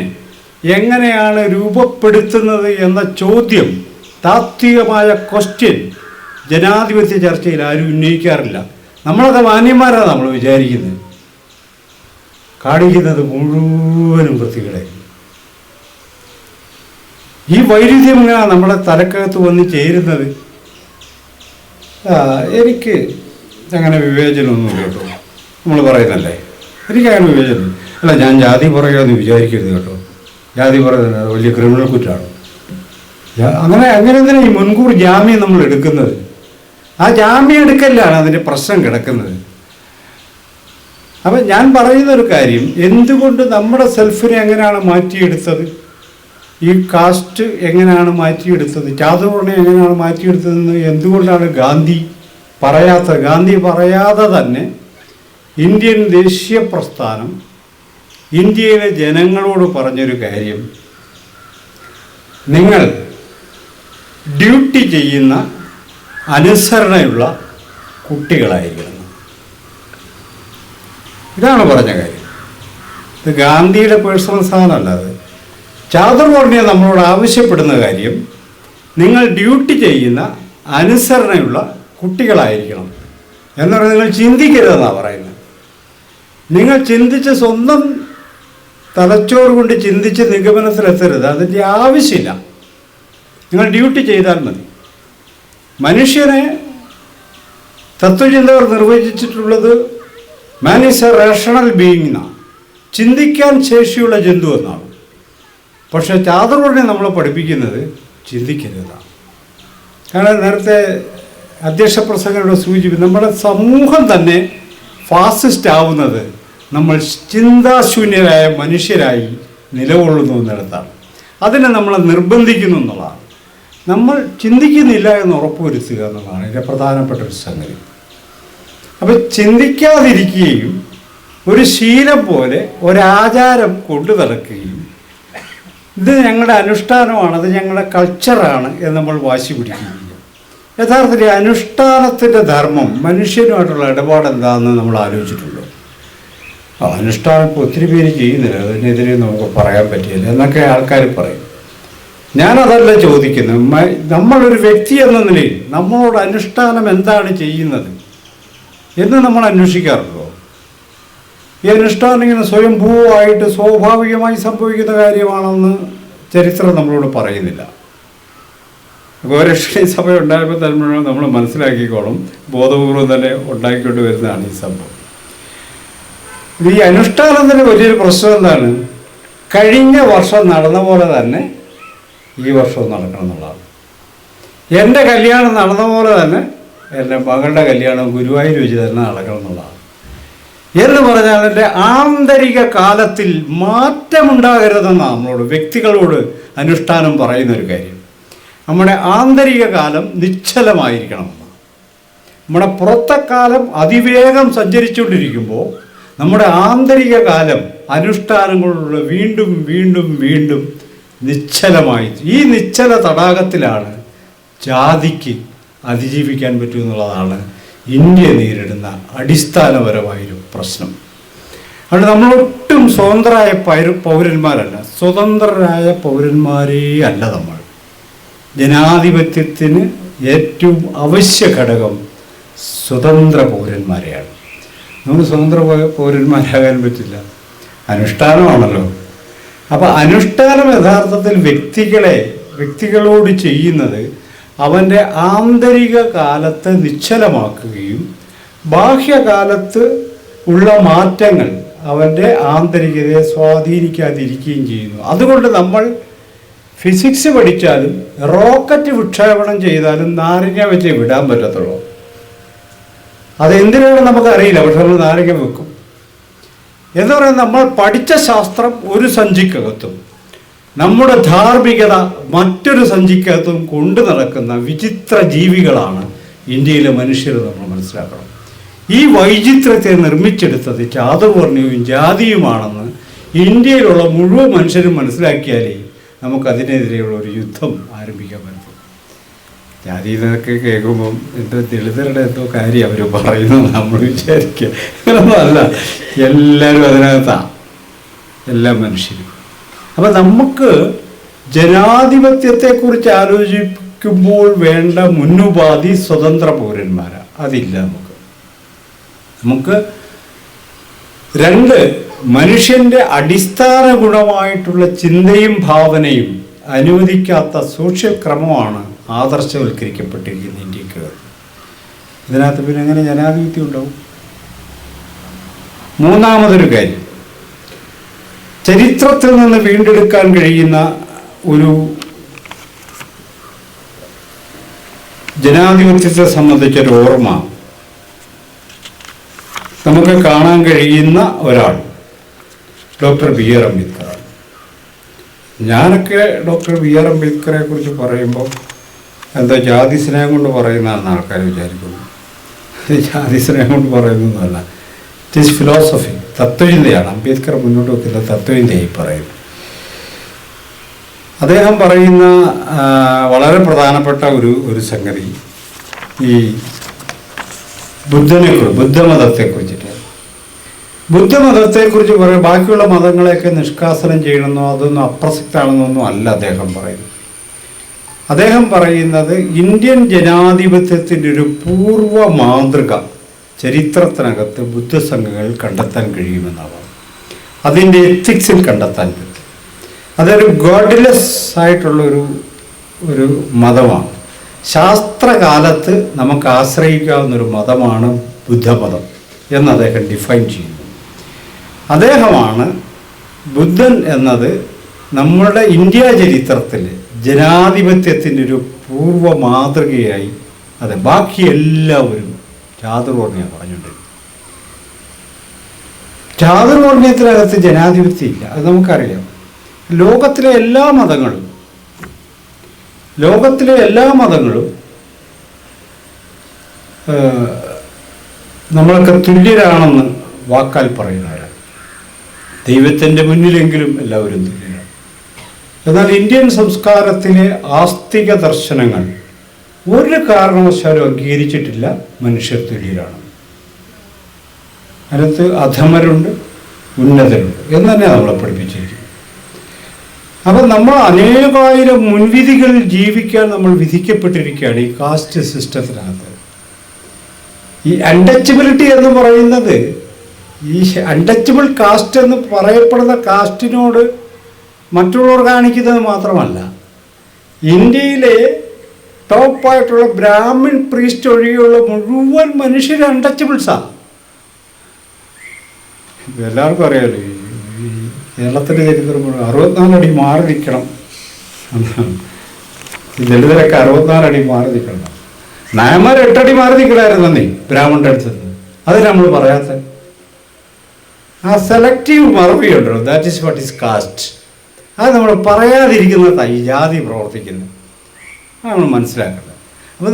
Speaker 1: എങ്ങനെയാണ് രൂപപ്പെടുത്തുന്നത് എന്ന ചോദ്യം, താത്വികമായ ക്വസ്റ്റ്യൻ ജനാധിപത്യ ചർച്ചയിൽ ആരും ഉന്നയിക്കാറില്ല. നമ്മളൊക്കെ മാന്യന്മാരാണ് നമ്മൾ വിചാരിക്കുന്നത്. കാണിക്കുന്നത് മുഴുവനും വൃത്തികളെ. ഈ വൈരുദ്ധ്യം എങ്ങനെയാണ് നമ്മുടെ തലക്കകത്ത് വന്ന് ചേരുന്നത്? എനിക്ക് അങ്ങനെ വിവേചനമൊന്നും കേട്ടോ, നമ്മൾ പറയുന്നല്ലേ, എനിക്കങ്ങനെ വിവേചനം അല്ല. ഞാൻ ജാതി പറയുകയെന്ന് വിചാരിക്കരുത് കേട്ടോ. ജാതി പറയുന്നത് വലിയ ക്രിമിനൽ കുറ്റമാണ്. അങ്ങനെ എന്തിനാ ഈ മുൻകൂർ ജാമ്യം നമ്മൾ എടുക്കുന്നത്? ആ ജാമ്യം എടുക്കലാണ് അതിൻ്റെ പ്രശ്നം കിടക്കുന്നത്. അപ്പം ഞാൻ പറയുന്നൊരു കാര്യം, എന്തുകൊണ്ട് നമ്മുടെ സെൽഫിനെ എങ്ങനെയാണ് മാറ്റിയെടുത്തത്? ഈ കാസ്റ്റ് എങ്ങനെയാണ് മാറ്റിയെടുത്തത്? ചാതുർവർണ്ണ്യം എങ്ങനെയാണ് മാറ്റിയെടുത്തതെന്ന് എന്തുകൊണ്ടാണ് ഗാന്ധി പറയാത്തത്? ഗാന്ധി പറയാതെ തന്നെ ഇന്ത്യൻ ദേശീയ പ്രസ്ഥാനം ഇന്ത്യയിലെ ജനങ്ങളോട് പറഞ്ഞൊരു കാര്യം, നിങ്ങൾ ഡ്യൂട്ടി ചെയ്യുന്ന അനുസരണയുള്ള കുട്ടികളായിരിക്കണം. ഇതാണ് പറഞ്ഞ കാര്യം. ഇത് ഗാന്ധിയുടെ പേഴ്സണൽ സാധനമല്ല. അത് ചാതുർവർണ്ണ്യം നമ്മളോട് ആവശ്യപ്പെടുന്ന കാര്യം, നിങ്ങൾ ഡ്യൂട്ടി ചെയ്യുന്ന അനുസരണയുള്ള കുട്ടികളായിരിക്കണം എന്ന് പറഞ്ഞാൽ നിങ്ങൾ ചിന്തിക്കരുതെന്നാണ് പറയുന്നത്. നിങ്ങൾ ചിന്തിച്ച് സ്വന്തം തലച്ചോറ് കൊണ്ട് ചിന്തിച്ച് നിഗമനത്തിലെത്തരുത്. അതിൻ്റെ ആവശ്യമില്ല. നിങ്ങൾ ഡ്യൂട്ടി ചെയ്താൽ മതി. മനുഷ്യനെ തത്വചിന്തകർ നിർവചിച്ചിട്ടുള്ളത് man is a rational being എന്നാണ്, ചിന്തിക്കാൻ ശേഷിയുള്ള ജന്തു എന്നാണ്. പക്ഷേ ചാതുർവർണ്ണ്യം നമ്മളെ പഠിപ്പിക്കുന്നത് ചിന്തിക്കരുതാണ്. കാരണം നേരത്തെ അധ്യക്ഷ പ്രസംഗയുടെ സൂചിപ്പിക്കും, നമ്മുടെ സമൂഹം തന്നെ ഫാസിസ്റ്റ് ആവുന്നത് നമ്മൾ ചിന്താശൂന്യരായ മനുഷ്യരായി നിലകൊള്ളുന്നു എന്നിടത്താണ്. അതിനെ നമ്മളെ നിർബന്ധിക്കുന്നു എന്നുള്ളതാണ്. നമ്മൾ ചിന്തിക്കുന്നില്ല എന്ന് ഉറപ്പുവരുത്തുക എന്നുള്ളതാണ് ഇതിൻ്റെ പ്രധാനപ്പെട്ട ഒരു സംഗതി. അപ്പം ചിന്തിക്കാതിരിക്കുകയും ഒരു ശീലം പോലെ ഒരാചാരം കൊണ്ടു നടക്കുകയും ഇത് ഞങ്ങളുടെ അനുഷ്ഠാനമാണ്, അത് ഞങ്ങളുടെ കൾച്ചറാണ് എന്ന് നമ്മൾ വാശി പിടിക്കുകയും യഥാർത്ഥത്തിൽ അനുഷ്ഠാനത്തിൻ്റെ ധർമ്മം മനുഷ്യനുമായിട്ടുള്ള ഇടപാട് എന്താണെന്ന് നമ്മൾ ആലോചിച്ചിട്ടുള്ളൂ. അനുഷ്ഠാനം ഇപ്പോൾ ഒത്തിരി പേര് ചെയ്യുന്നില്ല, അതിനെതിരെ നമുക്ക് പറയാൻ പറ്റില്ല എന്നൊക്കെ ആൾക്കാർ പറയും. ഞാനതല്ല ചോദിക്കുന്നത്. നമ്മളൊരു വ്യക്തി എന്ന നിലയിൽ നമ്മളോട് അനുഷ്ഠാനം എന്താണ് ചെയ്യുന്നത് എന്ന് നമ്മൾ അന്വേഷിക്കാറുണ്ടോ? ഈ അനുഷ്ഠാനം ഇങ്ങനെ സ്വയംഭൂവായിട്ട് സ്വാഭാവികമായി സംഭവിക്കുന്ന കാര്യമാണെന്ന് ചരിത്രം നമ്മളോട് പറയുന്നില്ല. ഗോരക്ഷണീ സഭ ഉണ്ടായപ്പോൾ തന്നെ നമ്മൾ മനസ്സിലാക്കിക്കോളും, ബോധപൂർവം തന്നെ ഉണ്ടാക്കിക്കൊണ്ട് വരുന്നതാണ് ഈ സംഭവം. ഈ അനുഷ്ഠാനത്തിന് വലിയൊരു പ്രശ്നം എന്താണ്? കഴിഞ്ഞ വർഷം നടന്ന പോലെ തന്നെ ഈ വർഷവും നടക്കണം എന്നുള്ളതാണ്. എൻ്റെ കല്യാണം നടന്ന പോലെ തന്നെ എൻ്റെ മകളുടെ കല്യാണം ഗുരുവായൂർ വെച്ച് തന്നെ നടക്കണം എന്നുള്ളതാണ്. എന്ന് പറഞ്ഞാൽ എൻ്റെ ആന്തരിക കാലത്തിൽ മാറ്റമുണ്ടാകരുതെന്നാണ് നമ്മളോട്, വ്യക്തികളോട് അനുഷ്ഠാനം പറയുന്നൊരു കാര്യം. നമ്മുടെ ആന്തരിക കാലം നിശ്ചലമായിരിക്കണം. നമ്മുടെ പുറത്തെ കാലം അതിവേഗം സഞ്ചരിച്ചുകൊണ്ടിരിക്കുമ്പോൾ നമ്മുടെ ആന്തരിക കാലം അനുഷ്ഠാനങ്ങളിലൂടെ വീണ്ടും വീണ്ടും വീണ്ടും നിശ്ചലമായി. ഈ നിശ്ചല തടാകത്തിലാണ് ജാതിക്ക് അതിജീവിക്കാൻ പറ്റുമെന്നുള്ളതാണ് ഇന്ത്യ നേരിടുന്ന അടിസ്ഥാനപരമായൊരു പ്രശ്നം. അതുകൊണ്ട് നമ്മളൊട്ടും സ്വതന്ത്രരായ പൗരന്മാരല്ല, സ്വതന്ത്രരായ പൗരന്മാരേ അല്ല നമ്മൾ. ജനാധിപത്യത്തിന് ഏറ്റവും അവശ്യ ഘടകം സ്വതന്ത്ര പൗരന്മാരെയാണ്. നമുക്ക് സ്വതന്ത്ര പൗരന്മാരാകാൻ പറ്റില്ല, അനുഷ്ഠാനമാണല്ലോ. അപ്പോൾ അനുഷ്ഠാനം യഥാർത്ഥത്തിൽ വ്യക്തികളോട് ചെയ്യുന്നത് അവൻ്റെ ആന്തരിക കാലത്തെ നിശ്ചലമാക്കുകയും ബാഹ്യകാലത്ത് ഉള്ള മാറ്റങ്ങൾ അവൻ്റെ ആന്തരികതയെ സ്വാധീനിക്കാതിരിക്കുകയും ചെയ്യുന്നു. അതുകൊണ്ട് നമ്മൾ ഫിസിക്സ് പഠിച്ചാലും റോക്കറ്റ് വിക്ഷേപണം ചെയ്താലും നാരങ്ങ വെച്ച് വിടാൻ പറ്റത്തുള്ളൂ. അതെന്തിനാണ് നമുക്കറിയില്ല, പക്ഷെ നമ്മൾ നാരങ്ങ വെക്കും. എന്ന് പറയുന്നത് നമ്മൾ പഠിച്ച ശാസ്ത്രം ഒരു സഞ്ചിക്കകത്തും നമ്മുടെ ധാർമ്മികത മറ്റൊരു സഞ്ചിക്കകത്തും കൊണ്ടു നടക്കുന്ന വിചിത്ര ജീവികളാണ് ഇന്ത്യയിലെ മനുഷ്യർ. നമ്മൾ മനസ്സിലാക്കണം, ഈ വൈചിത്രത്തെ നിർമ്മിച്ചെടുത്തത് ചാതുർവർണ്ണയവും ജാതിയുമാണെന്ന് ഇന്ത്യയിലുള്ള മുഴുവൻ മനുഷ്യരും മനസ്സിലാക്കിയാലേ നമുക്കതിനെതിരെയുള്ള ഒരു യുദ്ധം ആരംഭിക്കാൻ പറ്റും. ജാതി എന്നൊക്കെ കേൾക്കുമ്പം എന്തോ ദളിതരുടെ എന്തോ കാര്യം അവർ പറയുന്നത് നമ്മൾ വിചാരിക്കുക. അങ്ങനൊന്നും അല്ല, എല്ലാവരും അതിനകത്താണ്, എല്ലാ മനുഷ്യരും. അപ്പം നമുക്ക് ജനാധിപത്യത്തെക്കുറിച്ച് ആലോചിക്കുമ്പോൾ വേണ്ട മുന്നുപാധി സ്വതന്ത്ര പൗരന്മാരാണ്. അതില്ല നമുക്ക് രണ്ട്, മനുഷ്യൻ്റെ അടിസ്ഥാന ഗുണമായിട്ടുള്ള ചിന്തയും ഭാവനയും അനുവദിക്കാത്ത സോഷ്യൽ ക്രമമാണ് ആദർശവൽക്കരിക്കപ്പെട്ടിരിക്കുന്ന ഇന്ത്യക്ക്. ഇതിനകത്ത് പിന്നെ എങ്ങനെ ജനാധിപത്യം ഉണ്ടാവും? മൂന്നാമതൊരു കാര്യം, ചരിത്രത്തിൽ നിന്ന് വീണ്ടെടുക്കാൻ കഴിയുന്ന ഒരു ജനാധിപത്യത്തെ സംബന്ധിച്ചൊരു ഓർമ്മ നമുക്ക് കാണാൻ കഴിയുന്ന ഒരാൾ ഡോക്ടർ ബി ആർ അംബേദ്കറാണ്. ഞാനൊക്കെ ഡോക്ടർ ബി ആർ അംബേദ്കറെ കുറിച്ച് പറയുമ്പോൾ എന്താ ജാതി സ്നേഹം കൊണ്ട് പറയുന്നതാണെന്ന് ആൾക്കാർ വിചാരിക്കുന്നു. ജാതി സ്നേഹം കൊണ്ട് പറയുന്നതല്ല, ഇറ്റ് ഈസ് ഫിലോസഫി, തത്വചിന്തയാണ്. അംബേദ്കർ മുന്നോട്ട് വയ്ക്കുന്ന തത്വചിന്തയായി പറയുന്നു. അദ്ദേഹം പറയുന്ന വളരെ പ്രധാനപ്പെട്ട ഒരു സംഗതി ഈ ബുദ്ധമതത്തെക്കുറിച്ചിട്ട്. ബുദ്ധമതത്തെക്കുറിച്ച് പറയും, ബാക്കിയുള്ള മതങ്ങളെയൊക്കെ നിഷ്കാസനം ചെയ്യണമെന്നോ അതൊന്നും അപ്രസക്താണെന്നൊന്നും അല്ല അദ്ദേഹം പറയുന്നത്. അദ്ദേഹം പറയുന്നത് ഇന്ത്യൻ ജനാധിപത്യത്തിൻ്റെ ഒരു പൂർവ്വ മാതൃക ചരിത്രത്തിനകത്ത് ബുദ്ധസംഘങ്ങൾ കണ്ടെത്താൻ കഴിയുമെന്നാണ്. അതിൻ്റെ എത്തിക്സിൽ കണ്ടെത്താൻ പറ്റും. അതൊരു ഗോഡ്ലെസ് ആയിട്ടുള്ളൊരു മതമാണ്. ശാസ്ത്രകാലത്ത് നമുക്ക് ആശ്രയിക്കാവുന്നൊരു മതമാണ് ബുദ്ധമതം എന്ന് അദ്ദേഹം ഡിഫൈൻ ചെയ്യുന്നു. അദ്ദേഹമാണ് ബുദ്ധൻ എന്നത് നമ്മുടെ ഇന്ത്യ ചരിത്രത്തിൽ ജനാധിപത്യത്തിൻ്റെ ഒരു പൂർവ്വ മാതൃകയായി അതെ, ബാക്കി എല്ലാവരും ചാതുർവർണ്ണയാണ് പറഞ്ഞുകൊണ്ടിരുന്നത്. ചാതുർവർണ്ണയത്തിനകത്ത് ജനാധിപത്യം ഇല്ല, അത് നമുക്കറിയാം. ലോകത്തിലെ എല്ലാ മതങ്ങളും നമ്മളൊക്കെ തുല്യരാണെന്ന് വാക്കാൽ പറയുന്നവരാണ്. ദൈവത്തിൻ്റെ മുന്നിലെങ്കിലും എല്ലാവരും തുല്യരാണ്. എന്നാൽ ഇന്ത്യൻ സംസ്കാരത്തിലെ ആസ്തിക ദർശനങ്ങൾ ഒരു കാരണവശാലും അംഗീകരിച്ചിട്ടില്ല മനുഷ്യർ തുല്യരാണ്. അതിനകത്ത് അധമരുണ്ട്, ഉന്നതരുണ്ട് എന്ന് തന്നെ നമ്മളെ പഠിപ്പിച്ചിരിക്കുന്നു. അപ്പം നമ്മൾ അനേകായിരം മുൻവിധികളിൽ ജീവിക്കാൻ നമ്മൾ വിധിക്കപ്പെട്ടിരിക്കുകയാണ് ഈ കാസ്റ്റ് സിസ്റ്റത്തിനകത്ത്. ഈ അൺടച്ചബിലിറ്റി എന്ന് പറയുന്നത്, ഈ അൺടച്ചബിൾ കാസ്റ്റ് എന്ന് പറയപ്പെടുന്ന കാസ്റ്റിനോട് മറ്റുള്ളവർ കാണിക്കുന്നത് മാത്രമല്ല, ഇന്ത്യയിലെ ടോപ്പായിട്ടുള്ള ബ്രാഹ്മിൺ പ്രീസ്റ്റ് ഒഴികെയുള്ള മുഴുവൻ മനുഷ്യർ അൺടച്ചബിൾസാണ്. എല്ലാവർക്കും അറിയാമല്ലോ, ഈ കേരളത്തിൻ്റെ ചരിത്രം 64 അടി മാറി നിൽക്കണം എന്നാണ്. ഈ ദളിതരൊക്കെ 64 അടി മാറി നിൽക്കണം. നായന്മാർ 8 അടി മാറി നിൽക്കണമായിരുന്നു നീ ബ്രാഹ്മണൻ്റെ അടുത്ത്. അത് നമ്മൾ പറയാത്ത ആ സെലക്റ്റീവ് മറവിയുണ്ടല്ലോ, that is what is caste. അത് നമ്മൾ പറയാതിരിക്കുന്നതാണ് ഈ ജാതി പ്രവർത്തിക്കുന്നത്. അത് നമ്മൾ മനസ്സിലാക്കേണ്ടത്. അപ്പോൾ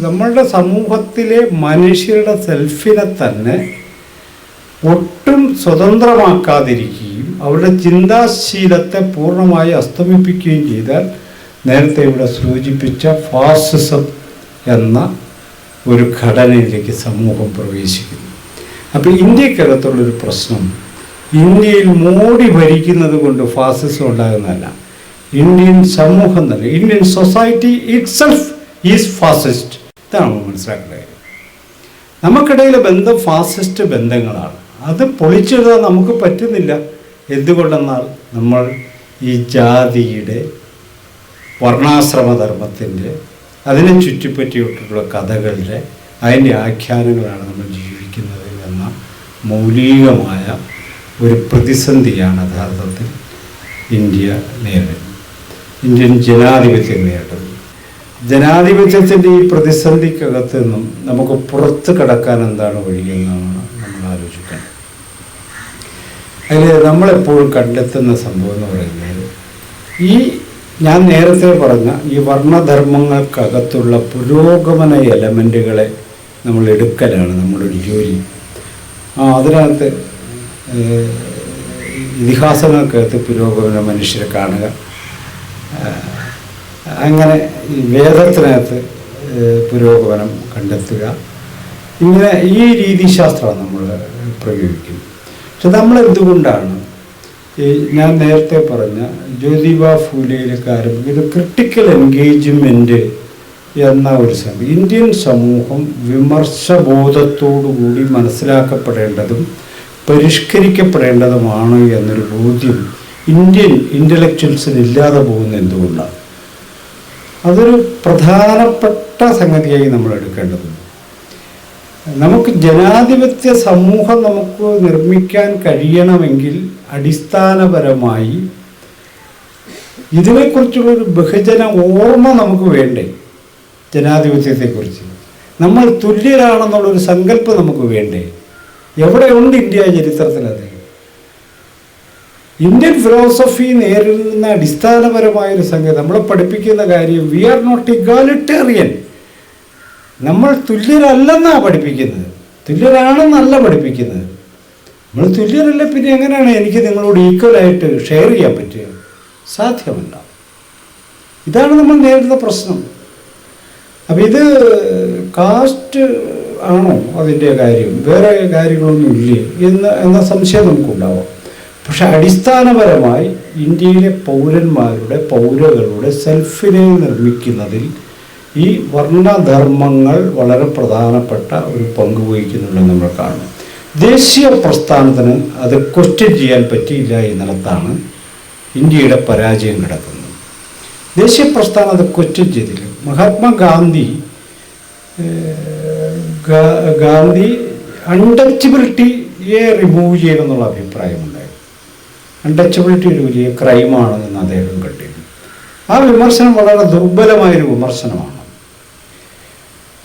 Speaker 1: നമ്മളുടെ സമൂഹത്തിലെ മനുഷ്യരുടെ സെൽഫിനെ തന്നെ ഒട്ടും സ്വതന്ത്രമാക്കാതിരിക്കുകയും അവരുടെ ചിന്താശീലത്തെ പൂർണ്ണമായി അസ്തമിപ്പിക്കുകയും ചെയ്താൽ നേരത്തെ ഇവിടെ സൂചിപ്പിച്ച ഫാസിസം എന്ന ഒരു ഘടനയിലേക്ക് സമൂഹം പ്രവേശിക്കുന്നു. അപ്പോൾ ഇന്ത്യക്കകത്തുള്ളൊരു പ്രശ്നം, ഇന്ത്യയിൽ മോഡി ഭരിക്കുന്നത് കൊണ്ട് ഫാസിസം ഉണ്ടാകുന്നതല്ല. ഇന്ത്യൻ സമൂഹം തന്നെ, Indian society itself is fascist. ഇതാണ് നമ്മൾ മനസ്സിലാക്കേണ്ട കാര്യം. നമുക്കിടയിലെ ബന്ധം ഫാസിസ്റ്റ് ബന്ധങ്ങളാണ്. അത് പൊളിച്ചെഴുതാൻ നമുക്ക് പറ്റുന്നില്ല. എന്തുകൊണ്ടെന്നാൽ നമ്മൾ ഈ ജാതിയുടെ, വർണ്ണാശ്രമധർമ്മത്തിൻ്റെ, അതിനെ ചുറ്റിപ്പറ്റിയിട്ടുള്ള കഥകളുടെ, അതിൻ്റെ ആഖ്യാനങ്ങളാണ് നമ്മൾ ജീവിക്കുന്നത് എന്ന മൗലികമായ ഒരു പ്രതിസന്ധിയാണ് യഥാർത്ഥത്തിൽ ഇന്ത്യ നേരിടുന്നത്, ഇന്ത്യൻ ജനാധിപത്യം നേരിടുന്നത്. ജനാധിപത്യത്തിൻ്റെ ഈ പ്രതിസന്ധിക്കകത്ത് നിന്നും നമുക്ക് പുറത്ത് കടക്കാൻ എന്താണ് വഴിയെന്നാണ് നമ്മൾ ആലോചിക്കുന്നത്. അതിൽ നമ്മളെപ്പോഴും കണ്ടെത്തുന്ന സംഭവം എന്ന് പറയുന്നത്, ഈ ഞാൻ നേരത്തെ പറഞ്ഞ ഈ വർണ്ണധർമ്മങ്ങൾക്കകത്തുള്ള പുരോഗമന എലമെൻറ്റുകളെ നമ്മൾ എടുക്കലാണ് നമ്മളൊരു ജോലി. അതിനകത്ത് ഇതിഹാസങ്ങൾക്കകത്ത് പുരോഗമന മനുഷ്യരെ കാണുക, അങ്ങനെ വേദത്തിനകത്ത് പുരോഗമനം കണ്ടെത്തുക, ഇങ്ങനെ ഈ രീതിശാസ്ത്രമാണ് നമ്മൾ പ്രയോഗിക്കുന്നത്. പക്ഷെ നമ്മളെന്തുകൊണ്ടാണ് ഞാൻ നേരത്തെ പറഞ്ഞ ജ്യോതിബ ഫൂലെയിലൊക്കെ ആരംഭിക്കുന്ന ക്രിട്ടിക്കൽ എൻഗേജ്മെൻറ്റ് എന്ന ഒരു സംഭവം, ഇന്ത്യൻ സമൂഹം വിമർശബോധത്തോടുകൂടി മനസ്സിലാക്കപ്പെടേണ്ടതും പരിഷ്കരിക്കപ്പെടേണ്ടതുമാണ് എന്നൊരു ബോധ്യം ഇന്ത്യൻ ഇൻ്റലക്ച്വൽസിന് ഇല്ലാതെ പോകുന്ന എന്തുകൊണ്ടാണ്? അതൊരു പ്രധാനപ്പെട്ട സംഗതിയായി നമ്മൾ എടുക്കേണ്ടതുണ്ട്. നമുക്ക് ജനാധിപത്യ സമൂഹം നമുക്ക് നിർമ്മിക്കാൻ കഴിയണമെങ്കിൽ അടിസ്ഥാനപരമായി ഇതിനെക്കുറിച്ചുള്ളൊരു ബഹുജന ഓർമ്മ നമുക്ക് വേണ്ടേ? ജനാധിപത്യത്തെക്കുറിച്ച് നമ്മൾ തുല്യരാണെന്നുള്ളൊരു സങ്കല്പം നമുക്ക് വേണ്ടേ? എവിടെയുണ്ട് ഇന്ത്യ ചരിത്രത്തിലത്? ഇന്ത്യൻ ഫിലോസഫി നേരിടുന്ന അടിസ്ഥാനപരമായൊരു സംഗതി, നമ്മളെ പഠിപ്പിക്കുന്ന കാര്യം, വി ആർ നോട്ട് ഇഗാലിറ്റേറിയൻ. നമ്മൾ തുല്യരല്ലെന്നാണ് പഠിപ്പിക്കുന്നത്, തുല്യരാണെന്നല്ല പഠിപ്പിക്കുന്നത്. നമ്മൾ തുല്യരല്ല, പിന്നെ എങ്ങനെയാണ് എനിക്ക് നിങ്ങളോട് ഈക്വലായിട്ട് ഷെയർ ചെയ്യാൻ പറ്റുക? സാധ്യമല്ല. ഇതാണ് നമ്മൾ നേരിടുന്ന പ്രശ്നം. അപ്പം ഇത് കാസ്റ്റ് ആണോ അതിൻ്റെ കാര്യം, വേറെ കാര്യങ്ങളൊന്നും ഇല്ലേ എന്ന സംശയം നമുക്കുണ്ടാവാം. പക്ഷെ അടിസ്ഥാനപരമായി ഇന്ത്യയിലെ പൗരകളുടെ സെൽഫിനെ നിർമ്മിക്കുന്നതിൽ ഈ വർണ്ണധർമ്മങ്ങൾ വളരെ പ്രധാനപ്പെട്ട ഒരു പങ്ക് വഹിക്കുന്നുണ്ടെന്ന് നമ്മൾ കാണും. ദേശീയ പ്രസ്ഥാനത്തിന് അത് ക്വസ്റ്റ്യൻ ചെയ്യാൻ പറ്റിയില്ല എന്നിടത്താണ് ഇന്ത്യയുടെ പരാജയം കിടക്കുന്നത്. ദേശീയ പ്രസ്ഥാനം അത് ക്വസ്റ്റ്യൻ ചെയ്തില്ല. മഹാത്മാഗാന്ധി അൺടച്ചബിലിറ്റിയെ റിമൂവ് ചെയ്യണമെന്നുള്ള അഭിപ്രായമുണ്ടായി. അൺടച്ചബിലിറ്റി ഒരു വലിയ ക്രൈമാണ് എന്ന് അദ്ദേഹം കണ്ടിരുന്നു. ആ വിമർശനം വളരെ ദുർബലമായൊരു വിമർശനമാണ്.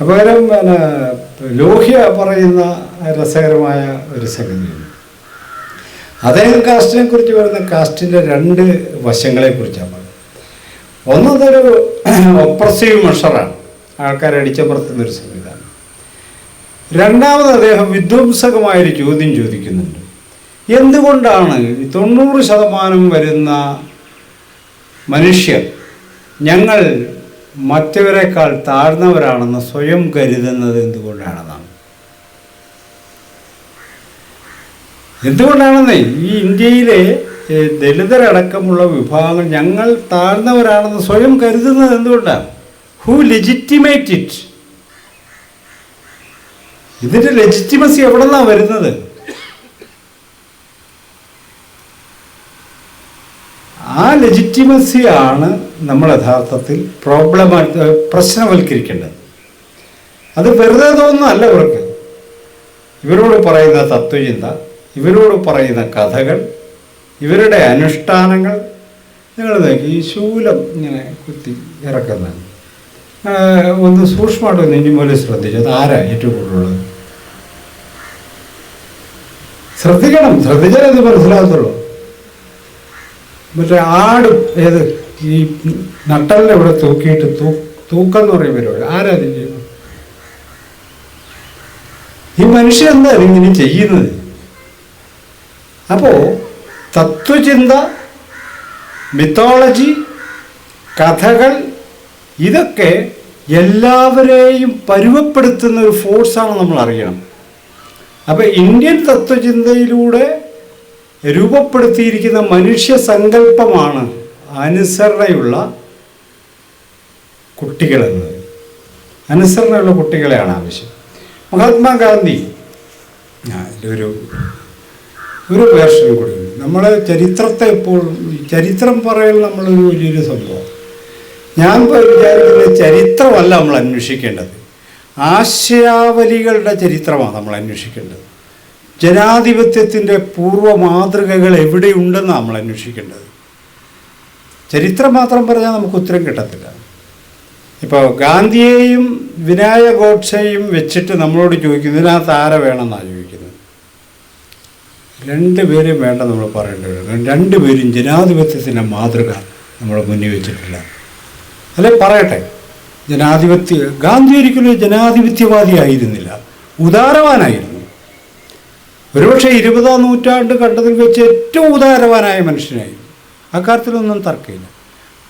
Speaker 1: പകരം പിന്നെ ലോഹ്യ പറയുന്ന രസകരമായ ഒരു സംഗതിയാണ്. അദ്ദേഹം കാസ്റ്റിനെ കുറിച്ച് പറയുന്ന കാസ്റ്റിൻ്റെ രണ്ട് വശങ്ങളെക്കുറിച്ചാണ് പറയുന്നത്. ഒന്നതൊരു ഒപ്രസീവ് മെഷറാണ്, ആൾക്കാരെ അടിച്ചമർത്തുന്നൊരു സംവിധാനം. രണ്ടാമത് അദ്ദേഹം വിധ്വംസകമായൊരു ചോദ്യം ചോദിക്കുന്നുണ്ട്. എന്തുകൊണ്ടാണ് 90% വരുന്ന മനുഷ്യർ ഞങ്ങൾ മറ്റവരെക്കാൾ താഴ്ന്നവരാണെന്ന് സ്വയം കരുതുന്നത് എന്തുകൊണ്ടാണെന്നാണ്. എന്തുകൊണ്ടാണെന്നേ ഈ ഇന്ത്യയിലെ ദളിതരടക്കമുള്ള വിഭാഗങ്ങൾ ഞങ്ങൾ താഴ്ന്നവരാണെന്ന് സ്വയം കരുതുന്നത് എന്തുകൊണ്ടാണ്? Who legitimate it? ഇതിൻ്റെ ലെജിറ്റിമസി എവിടെ നിന്നാണ് വരുന്നത്? ആ ലെജിറ്റിമസിയാണ് നമ്മൾ യഥാർത്ഥത്തിൽ പ്രശ്നവൽക്കരിക്കേണ്ടത്. അത് വെറുതെ തോന്നുന്നതല്ല. ഇവരോട് പറയുന്ന തത്വചിന്ത, ഇവരോട് പറയുന്ന കഥകൾ, ഇവരുടെ അനുഷ്ഠാനങ്ങൾ. നിങ്ങൾ നോക്കി ഈ ശൂലം ഇങ്ങനെ കുത്തി ഇറക്കുന്നത് ഒന്ന് സൂക്ഷ്മമായിട്ട് ഒന്ന് ഇനി പോലെ ശ്രദ്ധിച്ചു. അത് ആരാ ഏറ്റവും കൂടുതലുള്ളത്? ശ്രദ്ധിച്ചാലേ അത് മനസ്സിലാകത്തുള്ളൂ. മറ്റേ ആട് ഏത് ഈ നട്ടലിൻ്റെ ഇവിടെ തൂക്കിയിട്ട് തൂക്കം എന്ന് പറയും പരിപാടി. ആരാ അത് ചെയ്യുന്നത്? ഈ മനുഷ്യൻ എന്താ ഇങ്ങനെ ചെയ്യുന്നത്? അപ്പോൾ തത്വചിന്ത, മിത്തോളജി, കഥകൾ, ഇതൊക്കെ എല്ലാവരെയും പരുവപ്പെടുത്തുന്ന ഒരു ഫോഴ്സാണ് നമ്മൾ അറിയണം. അപ്പോൾ ഇന്ത്യൻ തത്വചിന്തയിലൂടെ രൂപപ്പെടുത്തിയിരിക്കുന്ന മനുഷ്യ സങ്കല്പമാണ് അനുസരണയുള്ള കുട്ടികളെന്നത്. അനുസരണയുള്ള കുട്ടികളെയാണ് ആവശ്യം. മഹാത്മാഗാന്ധി ഒരു വേർഷൻ കൂടി. നമ്മൾ ചരിത്രത്തെ എപ്പോഴും ചരിത്രം പറയൽ നമ്മളൊരു വലിയൊരു സംഭവം. ഞാൻ വിചാരിക്കുന്നത് ചരിത്രമല്ല നമ്മൾ അന്വേഷിക്കേണ്ടത്, ആശയാവലികളുടെ ചരിത്രമാണ് നമ്മൾ അന്വേഷിക്കേണ്ടത്. ജനാധിപത്യത്തിൻ്റെ പൂർവ്വ മാതൃകകൾ എവിടെയുണ്ടെന്നാണ് നമ്മൾ അന്വേഷിക്കേണ്ടത്. ചരിത്രം മാത്രം പറഞ്ഞാൽ നമുക്ക് ഉത്തരം കിട്ടത്തില്ല. ഇപ്പോൾ ഗാന്ധിയെയും വിനായക ഗോഡ്സെയും വെച്ചിട്ട് നമ്മളോട് ചോദിക്കുന്നത് ഇതിനകത്ത് ആരെ വേണമെന്നാണ് ചോദിക്കുന്നത്. രണ്ടുപേരും വേണ്ട നമ്മൾ പറയേണ്ടത്. രണ്ടുപേരും ജനാധിപത്യത്തിൻ്റെ മാതൃക നമ്മൾ മുന്നിൽ വെച്ചിട്ടില്ല. അല്ലെ പറയട്ടെ, ഗാന്ധി ഒരിക്കലും ജനാധിപത്യവാദി ആയിരുന്നില്ല, ഉദാരവാനായിരുന്നു. ഒരുപക്ഷെ 20-ാം നൂറ്റാണ്ട് കണ്ടതിൽ വെച്ച് ഏറ്റവും ഉദാരവാനായ മനുഷ്യനായിരുന്നു. അക്കാര്യത്തിലൊന്നും തർക്കമില്ല.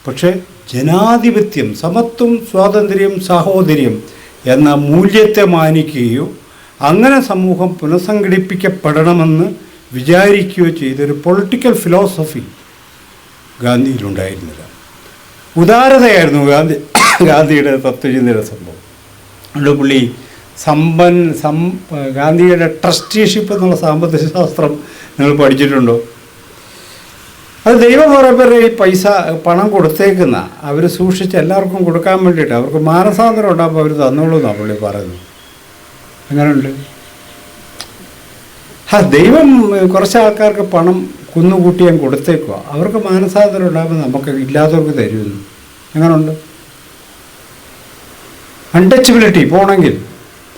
Speaker 1: പക്ഷേ ജനാധിപത്യം, സമത്വം, സ്വാതന്ത്ര്യം, സാഹോദര്യം എന്ന മൂല്യത്തെ മാനിക്കുകയോ അങ്ങനെ സമൂഹം പുനഃസംഘടിപ്പിക്കപ്പെടണമെന്ന് വിചാരിക്കുകയോ ചെയ്തൊരു പൊളിറ്റിക്കൽ ഫിലോസഫി ഗാന്ധിയിലുണ്ടായിരുന്നില്ല. ഉദാരതയായിരുന്നു ഗാന്ധിയുടെ തത്വചിന്തയുടെ സംഭവം. അതുകൊണ്ട് പുള്ളി ഗാന്ധിയുടെ ട്രസ്റ്റിഷിപ്പ് എന്നുള്ള സാമ്പത്തിക ശാസ്ത്രം നിങ്ങൾ പഠിച്ചിട്ടുണ്ടോ? അത് ദൈവം കുറേ പേര് ഈ പണം കൊടുത്തേക്കുന്ന അവർ സൂക്ഷിച്ച് എല്ലാവർക്കും കൊടുക്കാൻ വേണ്ടിയിട്ട് അവർക്ക് മാനസാന്തരം ഉണ്ടാകുമ്പോൾ അവർ തന്നോളൂ എന്നാണ് പുള്ളി പറയുന്നത്. എങ്ങനെയുണ്ട്? ദൈവം കുറച്ച് ആൾക്കാർക്ക് പണം കുന്നുകൂട്ടി ഞാൻ കൊടുത്തേക്കുക, അവർക്ക് മാനസാന്തരം ഉണ്ടാകുമ്പോൾ നമുക്ക് ഇല്ലാത്തവർക്ക് തരുമെന്ന്. എങ്ങനെയുണ്ട്? അൺടച്ചബിലിറ്റി പോകണമെങ്കിൽ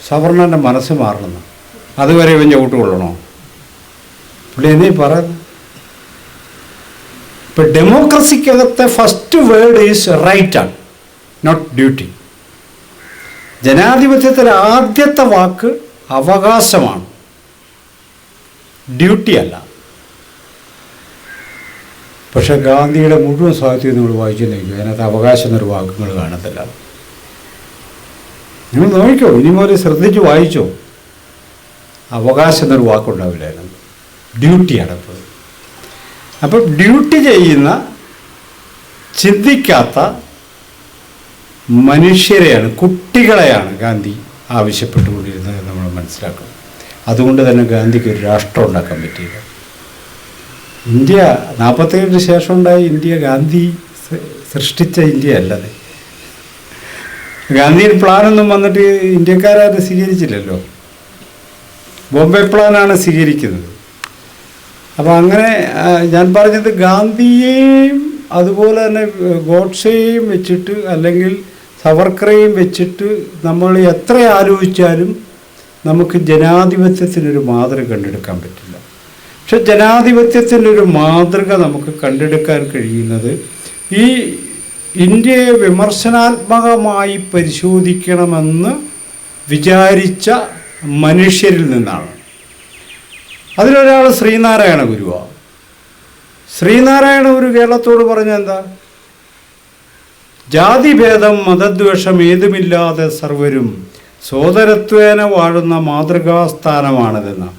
Speaker 1: സവർണൻ്റെ മനസ്സ് മാറണമെന്ന്. അതുവരെ ഇവൻ ചവിട്ട് കൊള്ളണോ? പുള്ളി എന്നീ പറയുന്നു. ഇപ്പം ഡെമോക്രസിക്കകത്തെ ഫസ്റ്റ് വേർഡ് ഈസ് റൈറ്റ് ആണ്, നോട്ട് ഡ്യൂട്ടി. ജനാധിപത്യത്തിലെ ആദ്യത്തെ വാക്ക് അവകാശമാണ്, ഡ്യൂട്ടി അല്ല. പക്ഷെ ഗാന്ധിയുടെ മുഴുവൻ സാഹിത്യം നമ്മൾ വായിച്ചു നോക്കും, അതിനകത്ത് അവകാശം എന്നൊരു വാക്കുകൾ കാണത്തില്ല. നിങ്ങൾ നോക്കിക്കോ, ഇനി മുതൽ ശ്രദ്ധിച്ച് വായിച്ചോ, അവകാശം എന്നൊരു വാക്കുണ്ടാവില്ലായിരുന്നു, ഡ്യൂട്ടിയാണ് ഇപ്പോൾ. അപ്പം ഡ്യൂട്ടി ചെയ്യുന്ന, ചിന്തിക്കാത്ത മനുഷ്യരെയാണ്, കുട്ടികളെയാണ് ഗാന്ധി ആവശ്യപ്പെട്ടുകൊണ്ടിരുന്നത് നമ്മൾ മനസ്സിലാക്കണം. അതുകൊണ്ട് തന്നെ ഗാന്ധിക്ക് ഒരു രാഷ്ട്രം ഉണ്ടാക്കാൻ പറ്റിയില്ല. ഇന്ത്യ 47 ശേഷം ഉണ്ടായ ഇന്ത്യ ഗാന്ധി സൃഷ്ടിച്ച ഇന്ത്യ അല്ലത്. ഗാന്ധിയുടെ പ്ലാനൊന്നും വന്നിട്ട് ഇന്ത്യക്കാരും സ്വീകരിച്ചില്ലല്ലോ, ബോംബെ പ്ലാനാണ് സ്വീകരിക്കുന്നത്. അപ്പോൾ അങ്ങനെ ഞാൻ പറഞ്ഞത് ഗാന്ധിയെയും അതുപോലെ തന്നെ ഗോഡ്സെയെയും വെച്ചിട്ട് അല്ലെങ്കിൽ സവർക്കറേയും വെച്ചിട്ട് നമ്മൾ എത്ര ആലോചിച്ചാലും നമുക്ക് ജനാധിപത്യത്തിനൊരു മാതൃക കണ്ടെടുക്കാൻ പറ്റില്ല. പക്ഷെ ജനാധിപത്യത്തിൻ്റെ ഒരു മാതൃക നമുക്ക് കണ്ടെടുക്കാൻ കഴിയുന്നത് ഈ ഇന്ത്യയെ വിമർശനാത്മകമായി പരിശോധിക്കണമെന്ന് വിചാരിച്ച മനുഷ്യരിൽ നിന്നാണ്. അതിലൊരാൾ ശ്രീനാരായണ ഗുരുവാണ്. ശ്രീനാരായണ ഗുരു കേരളത്തോട് പറഞ്ഞ എന്താ? ജാതിഭേദം മതദ്വേഷം ഏതുമില്ലാതെ സർവരും സോദരത്വേന വാഴുന്ന മാതൃകാസ്ഥാനമാണിതെന്ന്.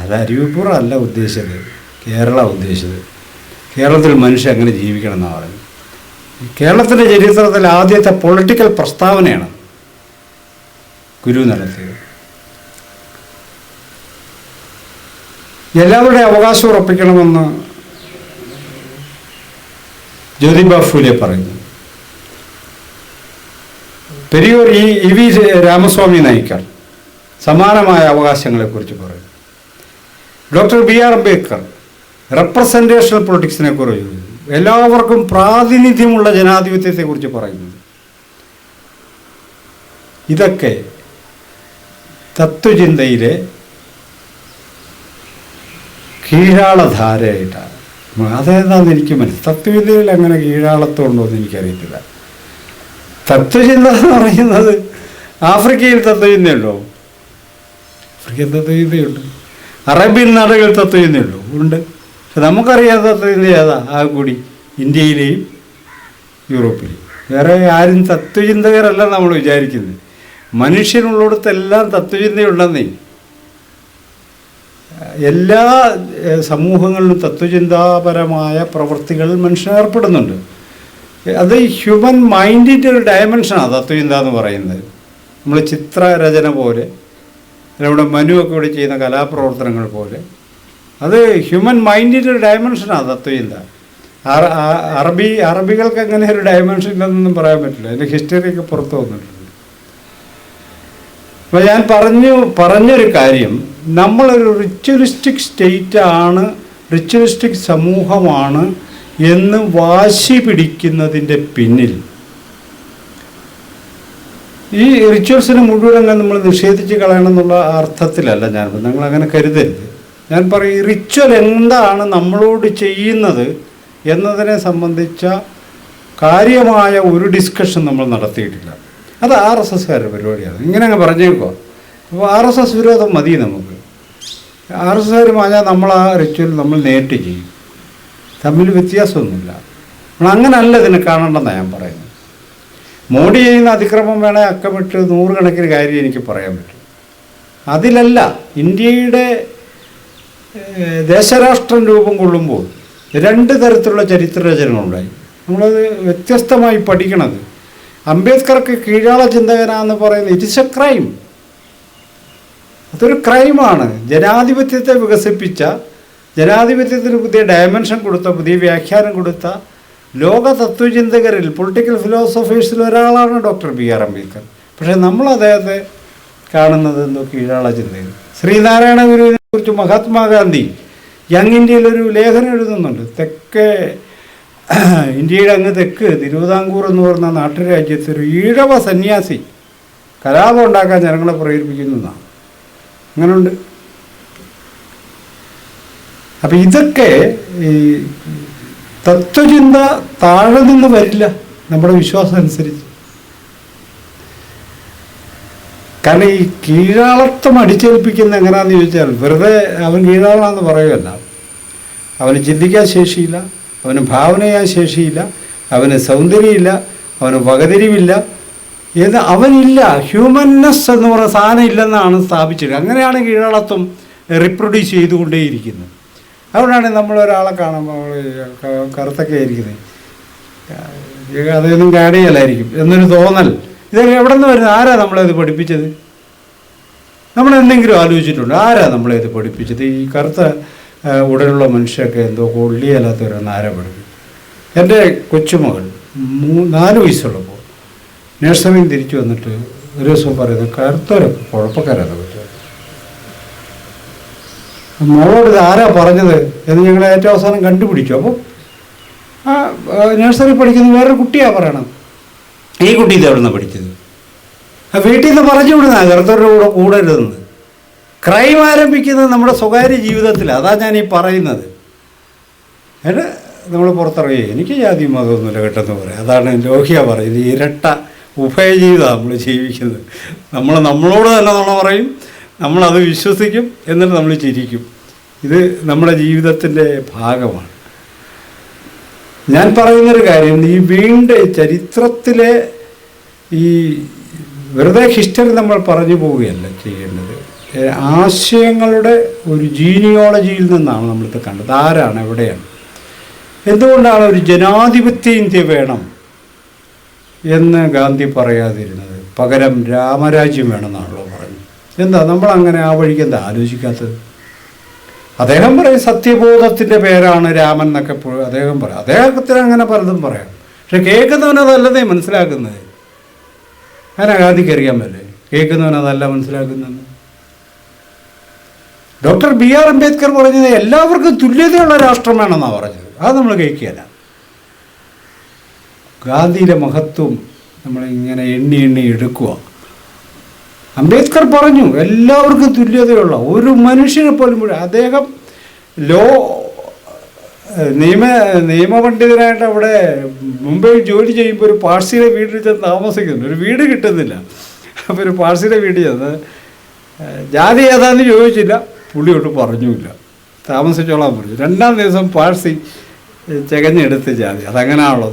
Speaker 1: അത് അരുവിപ്പുറം അല്ല ഉദ്ദേശിച്ചത്, കേരള ഉദ്ദേശിച്ചത്. കേരളത്തിൽ മനുഷ്യൻ എങ്ങനെ ജീവിക്കണം എന്നാണ് പറയുന്നത്. കേരളത്തിൻ്റെ ചരിത്രത്തിൽ ആദ്യത്തെ പൊളിറ്റിക്കൽ പ്രസ്താവനയാണ് ഗുരു നടത്തിയത്. എല്ലാവരുടെയും അവകാശം ഉറപ്പിക്കണമെന്ന് ജ്യോതിബ ഫൂലെ പറയുന്നു. പെരിയൂർ ഇ.വി. രാമസ്വാമി നായ്ക്കർ സമാനമായ അവകാശങ്ങളെക്കുറിച്ച് പറയും. Doctor B R. അംബേദ്കർ റെപ്രസെൻറ്റേഷണൽ പൊളിറ്റിക്സിനെ കുറിച്ച്, എല്ലാവർക്കും പ്രാതിനിധ്യമുള്ള ജനാധിപത്യത്തെക്കുറിച്ച് പറയുന്നു. ഇതൊക്കെ തത്വചിന്തയിലെ കീഴാളധാരയായിട്ടാണ്. അതേതാണെന്ന് എനിക്ക് മനസ്സിലായി. തത്വചിന്തയിൽ അങ്ങനെ കീഴാളത്വം ഉണ്ടോ എന്ന് എനിക്കറിയത്തില്ല. തത്വചിന്ത എന്ന് പറയുന്നത് ആഫ്രിക്കയിൽ തത്വചിന്തയുണ്ടോ? ആഫ്രിക്കൻ തത്വചിന്തയുണ്ട്. അറേബ്യൻ നാടുകളിൽ തത്വചിന്തയുണ്ടോ? ഉണ്ട്. പക്ഷെ നമുക്കറിയാത്ത തത്വചിന്ത ഏതാ? ആ കൂടി ഇന്ത്യയിലെയും യൂറോപ്പിലെയും. വേറെ ആരും തത്വചിന്തകരല്ല നമ്മൾ വിചാരിക്കുന്നത്. മനുഷ്യനുള്ളിടത്തെല്ലാം തത്വചിന്തയുണ്ടെന്നേ. എല്ലാ സമൂഹങ്ങളിലും തത്വചിന്താപരമായ പ്രവൃത്തികളിൽ മനുഷ്യൻ ഏർപ്പെടുന്നുണ്ട്. അത് ഹ്യൂമൻ മൈൻഡിൻ്റെ ഒരു ഡയമെൻഷനാണ് തത്വചിന്ത എന്ന് പറയുന്നത്. നമ്മൾ ചിത്രരചന പോലെ, നമ്മുടെ മനുവൊക്കെ ഇവിടെ ചെയ്യുന്ന കലാപ്രവർത്തനങ്ങൾ പോലെ, അത് ഹ്യൂമൻ മൈൻഡിൻ്റെ ഒരു ഡയമെൻഷനാണ് തത്വചിന്ത. അറബികൾക്ക് അങ്ങനെ ഒരു ഡയമെൻഷൻ ഇല്ലെന്നൊന്നും പറയാൻ പറ്റില്ല. അതിൻ്റെ ഹിസ്റ്ററിയൊക്കെ പുറത്തു വന്നിട്ടുണ്ട്. അപ്പോൾ ഞാൻ പറഞ്ഞൊരു കാര്യം, നമ്മളൊരു റിച്വലിസ്റ്റിക് സ്റ്റേറ്റാണ്, റിച്വലിസ്റ്റിക് സമൂഹമാണ് എന്ന് വാശി പിടിക്കുന്നതിൻ്റെ പിന്നിൽ ഈ റിച്വൽസിനെ മുഴുവൻ നമ്മൾ നിഷേധിച്ച് കളയണം എന്നുള്ള അർത്ഥത്തിലല്ല ഞാൻ. നിങ്ങളങ്ങനെ കരുതരുത്. ഞാൻ പറയും, ഈ റിച്വൽ എന്താണ് നമ്മളോട് ചെയ്യുന്നത് എന്നതിനെ സംബന്ധിച്ച കാര്യമായ ഒരു ഡിസ്കഷൻ നമ്മൾ നടത്തിയിട്ടില്ല. അത് RSSകാരുടെ പരിപാടിയാണ്. ഇങ്ങനെ അങ്ങ് പറഞ്ഞേക്കോ. അപ്പോൾ RSS വിരോധം മതി നമുക്ക്. RSSകാർ പറഞ്ഞാൽ നമ്മൾ ആ റിച്വൽ നമ്മൾ നേരിട്ട് ചെയ്യും. തമ്മിൽ വ്യത്യാസമൊന്നുമില്ല. നമ്മളങ്ങനല്ല ഇതിനെ കാണേണ്ടെന്നാണ് ഞാൻ പറയുന്നത്. മോഡി ചെയ്യുന്ന അതിക്രമം വേണേൽ അക്കമിട്ട് 100 കണക്കിന് കാര്യം എനിക്ക് പറയാൻ പറ്റും. അതിലല്ല. ഇന്ത്യയുടെ ദേശരാഷ്ട്രം രൂപം കൊള്ളുമ്പോൾ 2 തരത്തിലുള്ള ചരിത്രരചനകളുണ്ടായി. നമ്മളത് വ്യത്യസ്തമായി പഠിക്കണത്. അംബേദ്കർക്ക് കീഴാള ചിന്തകനാന്ന് പറയുന്നത് ഇറ്റ് ഇസ് എ ക്രൈം. അതൊരു ക്രൈമാണ്. ജനാധിപത്യത്തെ വികസിപ്പിച്ച, ജനാധിപത്യത്തിന് പുതിയ ഡയമെൻഷൻ കൊടുത്ത, പുതിയ വ്യാഖ്യാനം കൊടുത്ത ലോക തത്വചിന്തകരിൽ, പൊളിറ്റിക്കൽ ഫിലോസഫേഴ്സിൽ ഒരാളാണ് ഡോക്ടർ ബി.ആർ. അംബേദ്കർ. പക്ഷേ നമ്മൾ അദ്ദേഹത്തെ കാണുന്നത് എന്തോ കീഴാള ചിന്തകൻ. ശ്രീനാരായണ ഗുരുവിനെ കുറിച്ച് മഹാത്മാഗാന്ധി യങ് ഇന്ത്യയിലൊരു ലേഖനം എഴുതുന്നുണ്ട്. തെക്കേ ഇന്ത്യയുടെ അങ്ങ് തെക്ക് തിരുവിതാംകൂർ എന്ന് പറഞ്ഞ നാട്ടുരാജ്യത്ത് ഒരു ഈഴവ സന്യാസി കലാപം ഉണ്ടാക്കാൻ ജനങ്ങളെ പ്രേരിപ്പിക്കുന്നതാണ്. അങ്ങനെയുണ്ട്. അപ്പം ഇതൊക്കെ ഈ തത്വചിന്ത താഴെ നിന്ന് വരില്ല നമ്മുടെ വിശ്വാസം അനുസരിച്ച്. കാരണം ഈ കീഴാളത്വം അടിച്ചേൽപ്പിക്കുന്ന എങ്ങനെയാണെന്ന് ചോദിച്ചാൽ, വെറുതെ അവൻ കീഴാളാണെന്ന് പറയുകയല്ല. അവന് ചിന്തിക്കാൻ ശേഷിയില്ല, അവന് ഭാവന ചെയ്യാൻ ശേഷിയില്ല, അവന് സൗന്ദര്യമില്ല, അവന് വകതിരിവില്ല, അവനില്ല. ഹ്യൂമൻനെസ് എന്ന് പറയുന്ന സാധനം ഇല്ലെന്നാണ് സ്ഥാപിച്ചത്. അങ്ങനെയാണ് കീഴാളത്വം റിപ്രൊഡ്യൂസ് ചെയ്തുകൊണ്ടേയിരിക്കുന്നത്. അതുകൊണ്ടാണ് നമ്മളൊരാളെ കാണുമ്പോൾ കറുത്തൊക്കെ ആയിരിക്കുന്നത്, അതൊന്നും കാണുകയല്ലായിരിക്കും എന്നൊരു തോന്നൽ. ഇതൊക്കെ എവിടെ നിന്ന് വരുന്നത്? ആരാ നമ്മളത് പഠിപ്പിച്ചത്? നമ്മളെന്തെങ്കിലും ആലോചിച്ചിട്ടുണ്ടോ? ആരാ നമ്മളത് പഠിപ്പിച്ചത്? ഈ കറുത്ത ഉടലുള്ള മനുഷ്യരൊക്കെ എന്തോ കൊള്ളിയല്ലാത്തവരെന്ന് ആരാ പഠിപ്പിച്ചത്? എൻ്റെ കൊച്ചുമകൾ 4 വയസ്സുള്ളപ്പോൾ നഴ്സറിയിൽ തിരിച്ചു വന്നിട്ട് ഒരു ദിവസം പറയുന്നത്, കറുത്തവരൊക്കെ കുഴപ്പക്കാരാണ് പറ്റുക. മോളോട് ഇത് ആരാ പറഞ്ഞത് എന്ന് ഞങ്ങൾ ഏറ്റവും അവസാനം കണ്ടുപിടിച്ചു. അപ്പോൾ ആ നഴ്സറി പഠിക്കുന്ന വേറൊരു കുട്ടിയാണ് പറയണം, ഈ കുട്ടി ഇത് എവിടെ നിന്നാണ് പഠിച്ചത്? വീട്ടിൽ നിന്ന് പറഞ്ഞു വിടുന്ന അകർത്തവരുടെ കൂടെ കൂടരുതെന്ന്. ക്രൈം ആരംഭിക്കുന്നത് നമ്മുടെ സ്വകാര്യ ജീവിതത്തിൽ. അതാണ് ഞാൻ ഈ പറയുന്നത്. എന്നിട്ട് നമ്മൾ പുറത്തിറങ്ങി എനിക്ക് ജാതി മതമൊന്നുമില്ല കേട്ടെന്ന് പറയാം. അതാണ് ലോഹിയ പറയുന്നത്. ഇരട്ട ഉഭയജീവിതമാണ് നമ്മൾ ജീവിക്കുന്നത്. നമ്മളോട് തന്നെ നുണ പറയും, നമ്മളത് വിശ്വസിക്കും, എന്നിട്ട് നമ്മൾ ചിരിക്കും. ഇത് നമ്മുടെ ജീവിതത്തിൻ്റെ ഭാഗമാണ്. ഞാൻ പറയുന്നൊരു കാര്യം, ഈ വീണ്ടും ചരിത്രത്തിലെ ഈ വെറുതെ ഹിസ്റ്ററി നമ്മൾ പറഞ്ഞു പോവുകയല്ല ചെയ്യേണ്ടത്. ആശയങ്ങളുടെ ഒരു ജീനിയോളജിയിൽ നിന്നാണ് നമ്മളിത് കണ്ടത്. ആരാണ്, എവിടെയാണ്, എന്തുകൊണ്ടാണ് ഒരു ജനാധിപത്യ ഇന്ത്യ വേണം എന്ന് ഗാന്ധി പറയാതിരുന്നത്? പകരം രാമരാജ്യം വേണമെന്നാണല്ലോ പറഞ്ഞു. എന്താ നമ്മളങ്ങനെ ആ വഴിക്ക് എന്താ ആലോചിക്കാത്തത്? അദ്ദേഹം പറയും സത്യബോധത്തിൻ്റെ പേരാണ് രാമൻ എന്നൊക്കെ അദ്ദേഹം പറയാം. അദ്ദേഹത്തിന് അങ്ങനെ പലതും പറയാം. പക്ഷെ കേൾക്കുന്നവനതല്ലതേ മനസ്സിലാക്കുന്നത്. അങ്ങനെ ഗാന്ധിക്ക് അറിയാൻ പറ്റേ കേൾക്കുന്നവനതല്ല മനസ്സിലാക്കുന്നത്. ഡോക്ടർ BR അംബേദ്കർ പറഞ്ഞത് എല്ലാവർക്കും തുല്യതയുള്ള രാഷ്ട്രം വേണമെന്നാണ് പറഞ്ഞത്. അത് നമ്മൾ കേൾക്കുകയല്ല. ഗാന്ധിയുടെ മഹത്വം നമ്മളിങ്ങനെ എണ്ണി എടുക്കുക. അംബേദ്കർ പറഞ്ഞു എല്ലാവർക്കും തുല്യതയുള്ള ഒരു മനുഷ്യനെ പോലും. അദ്ദേഹം നിയമപണ്ഡിതനായിട്ട് അവിടെ മുംബൈ ജോലി ചെയ്യുമ്പോൾ ഒരു പാഴ്സിയുടെ വീട്ടിൽ ചെന്ന് താമസിക്കുന്നു. ഒരു വീട് കിട്ടുന്നില്ല. അപ്പോൾ ഒരു പാഴ്സിയുടെ വീട്ടിൽ ചെന്ന് ജാതി ഏതാന്ന് ചോദിച്ചില്ല, പുള്ളിയോട്ട് പറഞ്ഞുമില്ല, താമസിച്ചോളാൻ പറഞ്ഞു. രണ്ടാം ദിവസം പാഴ്സി ചകഞ്ഞെടുത്ത് ജാതി. അതങ്ങനെയാണല്ലോ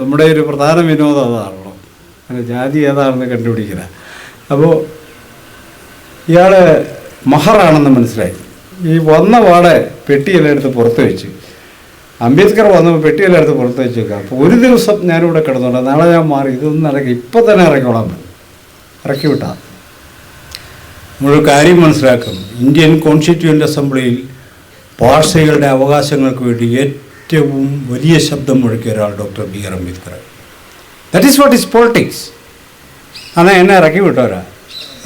Speaker 1: നമ്മുടെ ഒരു പ്രധാന വിനോദം അതാണല്ലോ, അങ്ങനെ ജാതി ഏതാണെന്ന് കണ്ടുപിടിക്കില്ല. അപ്പോൾ ഇയാൾ മഹറാണെന്ന് മനസ്സിലായി. ഈ വന്ന പാടെ പെട്ടിയെല്ലാം എടുത്ത് പുറത്ത് വെച്ച്, അംബേദ്കർ വന്നപ്പോൾ പെട്ടിയെല്ലാം എടുത്ത് പുറത്ത് വെച്ച് വെക്കുക. അപ്പോൾ ഒരു ദിവസം ഞാനിവിടെ കിടന്നുണ്ട്, നാളെ ഞാൻ മാറി, ഇതൊന്നും ഇറക്കി, ഇപ്പം തന്നെ ഇറക്കിക്കോളാൻ പറ്റും. ഇറക്കി വിട്ടാൽ നമ്മളൊരു കാര്യം മനസ്സിലാക്കും. ഇന്ത്യൻ കോൺസ്റ്റിറ്റ്യൂവൻ്റ് അസംബ്ലിയിൽ പാഴ്സികളുടെ അവകാശങ്ങൾക്ക് വേണ്ടി ഏറ്റവും വലിയ ശബ്ദം മുഴക്കിയ ഒരാൾ doctor BR Ambedkar. That is what is politics. എന്നാൽ എന്നെ ഇറക്കി വിട്ടോരാ,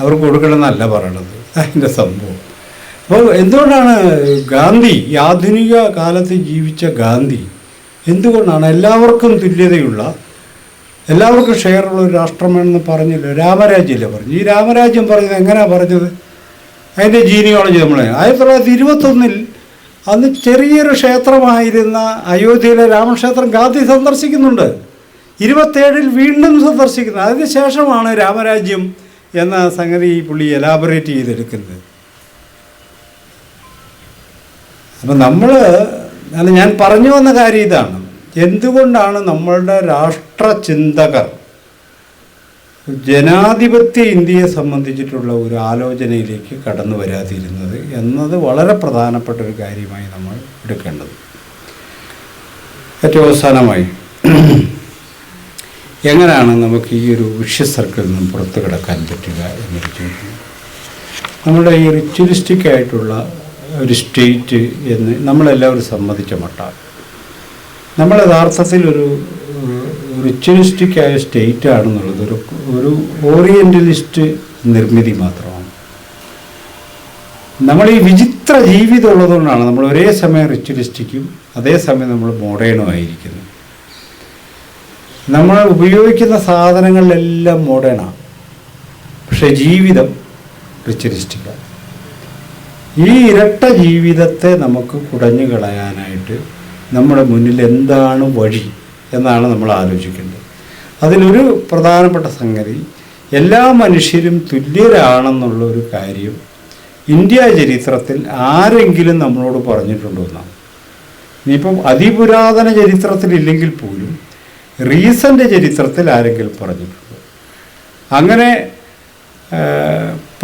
Speaker 1: അവർക്ക് കൊടുക്കണമെന്നല്ല പറയണത്, അതിൻ്റെ സംഭവം. അപ്പോൾ എന്തുകൊണ്ടാണ് ഗാന്ധി, ഈ ആധുനിക കാലത്ത് ജീവിച്ച ഗാന്ധി, എന്തുകൊണ്ടാണ് എല്ലാവർക്കും തുല്യതയുള്ള, എല്ലാവർക്കും ഷെയറുള്ള ഒരു രാഷ്ട്രം വേണമെന്ന് പറഞ്ഞില്ല? രാമരാജ്യമല്ലേ പറഞ്ഞു. ഈ രാമരാജ്യം പറഞ്ഞത് എങ്ങനെയാണ് പറഞ്ഞത്? അതിൻ്റെ ജീനിയോളജി നമ്മൾ 1921 അന്ന് ചെറിയൊരു ക്ഷേത്രമായിരുന്ന അയോധ്യയിലെ രാമക്ഷേത്രം ഗാന്ധി സന്ദർശിക്കുന്നുണ്ട്. 27 വീണ്ടും സന്ദർശിക്കുന്നത്. അതിന് ശേഷമാണ് രാമരാജ്യം എന്ന സംഗതി പുള്ളി എലാബറേറ്റ് ചെയ്തെടുക്കുന്നത്. അപ്പം ഞാൻ പറഞ്ഞു വന്ന കാര്യം ഇതാണ്. എന്തുകൊണ്ടാണ് നമ്മളുടെ രാഷ്ട്രചിന്തകർ ജനാധിപത്യ ഇന്ത്യയെ സംബന്ധിച്ചിട്ടുള്ള ഒരു ആലോചനയിലേക്ക് കടന്നു വരാതിരുന്നത് എന്നത് വളരെ പ്രധാനപ്പെട്ട ഒരു കാര്യമായി നമ്മൾ എടുക്കേണ്ടത്. ഏറ്റവും അവസാനമായി, എങ്ങനെയാണ് നമുക്ക് ഈ ഒരു വിഷ്യസ് സർക്കിളിൽ നിന്നും പുറത്തു കിടക്കാൻ പറ്റുക എന്നൊരു ചോദ്യം. നമ്മുടെ ഈ റിച്വലിസ്റ്റിക് ആയിട്ടുള്ള ഒരു സ്റ്റേറ്റ് എന്ന് നമ്മളെല്ലാവരും സമ്മതിച്ച മട്ടാണ്. നമ്മൾ യഥാർത്ഥത്തിൽ ഒരു റിച്വലിസ്റ്റിക്കായ സ്റ്റേറ്റ് ആണെന്നുള്ളത് ഒരു ഓറിയൻ്റലിസ്റ്റ് നിർമ്മിതി മാത്രമാണ്. നമ്മൾ ഈ വിചിത്ര ജീവിതം ഉള്ളതുകൊണ്ടാണ് നമ്മൾ ഒരേ സമയം റിച്വലിസ്റ്റിക്കും അതേസമയം നമ്മൾ മോഡേണും ആയിരിക്കുന്നത്. നമ്മൾ ഉപയോഗിക്കുന്ന സാധനങ്ങളിലെല്ലാം മോഡേണാണ്, പക്ഷേ ജീവിതം റിച്വലിസ്റ്റിക്കാണ്. ഈ ഇരട്ട ജീവിതത്തെ നമുക്ക് കുടഞ്ഞു കളയാനായിട്ട് നമ്മുടെ മുന്നിൽ എന്താണ് വഴി എന്നാണ് നമ്മൾ ആലോചിക്കേണ്ടത്. അതിലൊരു പ്രധാനപ്പെട്ട സംഗതി, എല്ലാ മനുഷ്യരും തുല്യരാണെന്നുള്ള ഒരു കാര്യം ഇന്ത്യ ചരിത്രത്തിൽ ആരെങ്കിലും നമ്മളോട് പറഞ്ഞിട്ടുണ്ടോ എന്നാണ്. ഇനിയിപ്പം അതിപുരാതന ചരിത്രത്തിലില്ലെങ്കിൽ പോലും റീസൻ്റ് ചരിത്രത്തിൽ ആരെങ്കിലും പറഞ്ഞിട്ടുണ്ടോ? അങ്ങനെ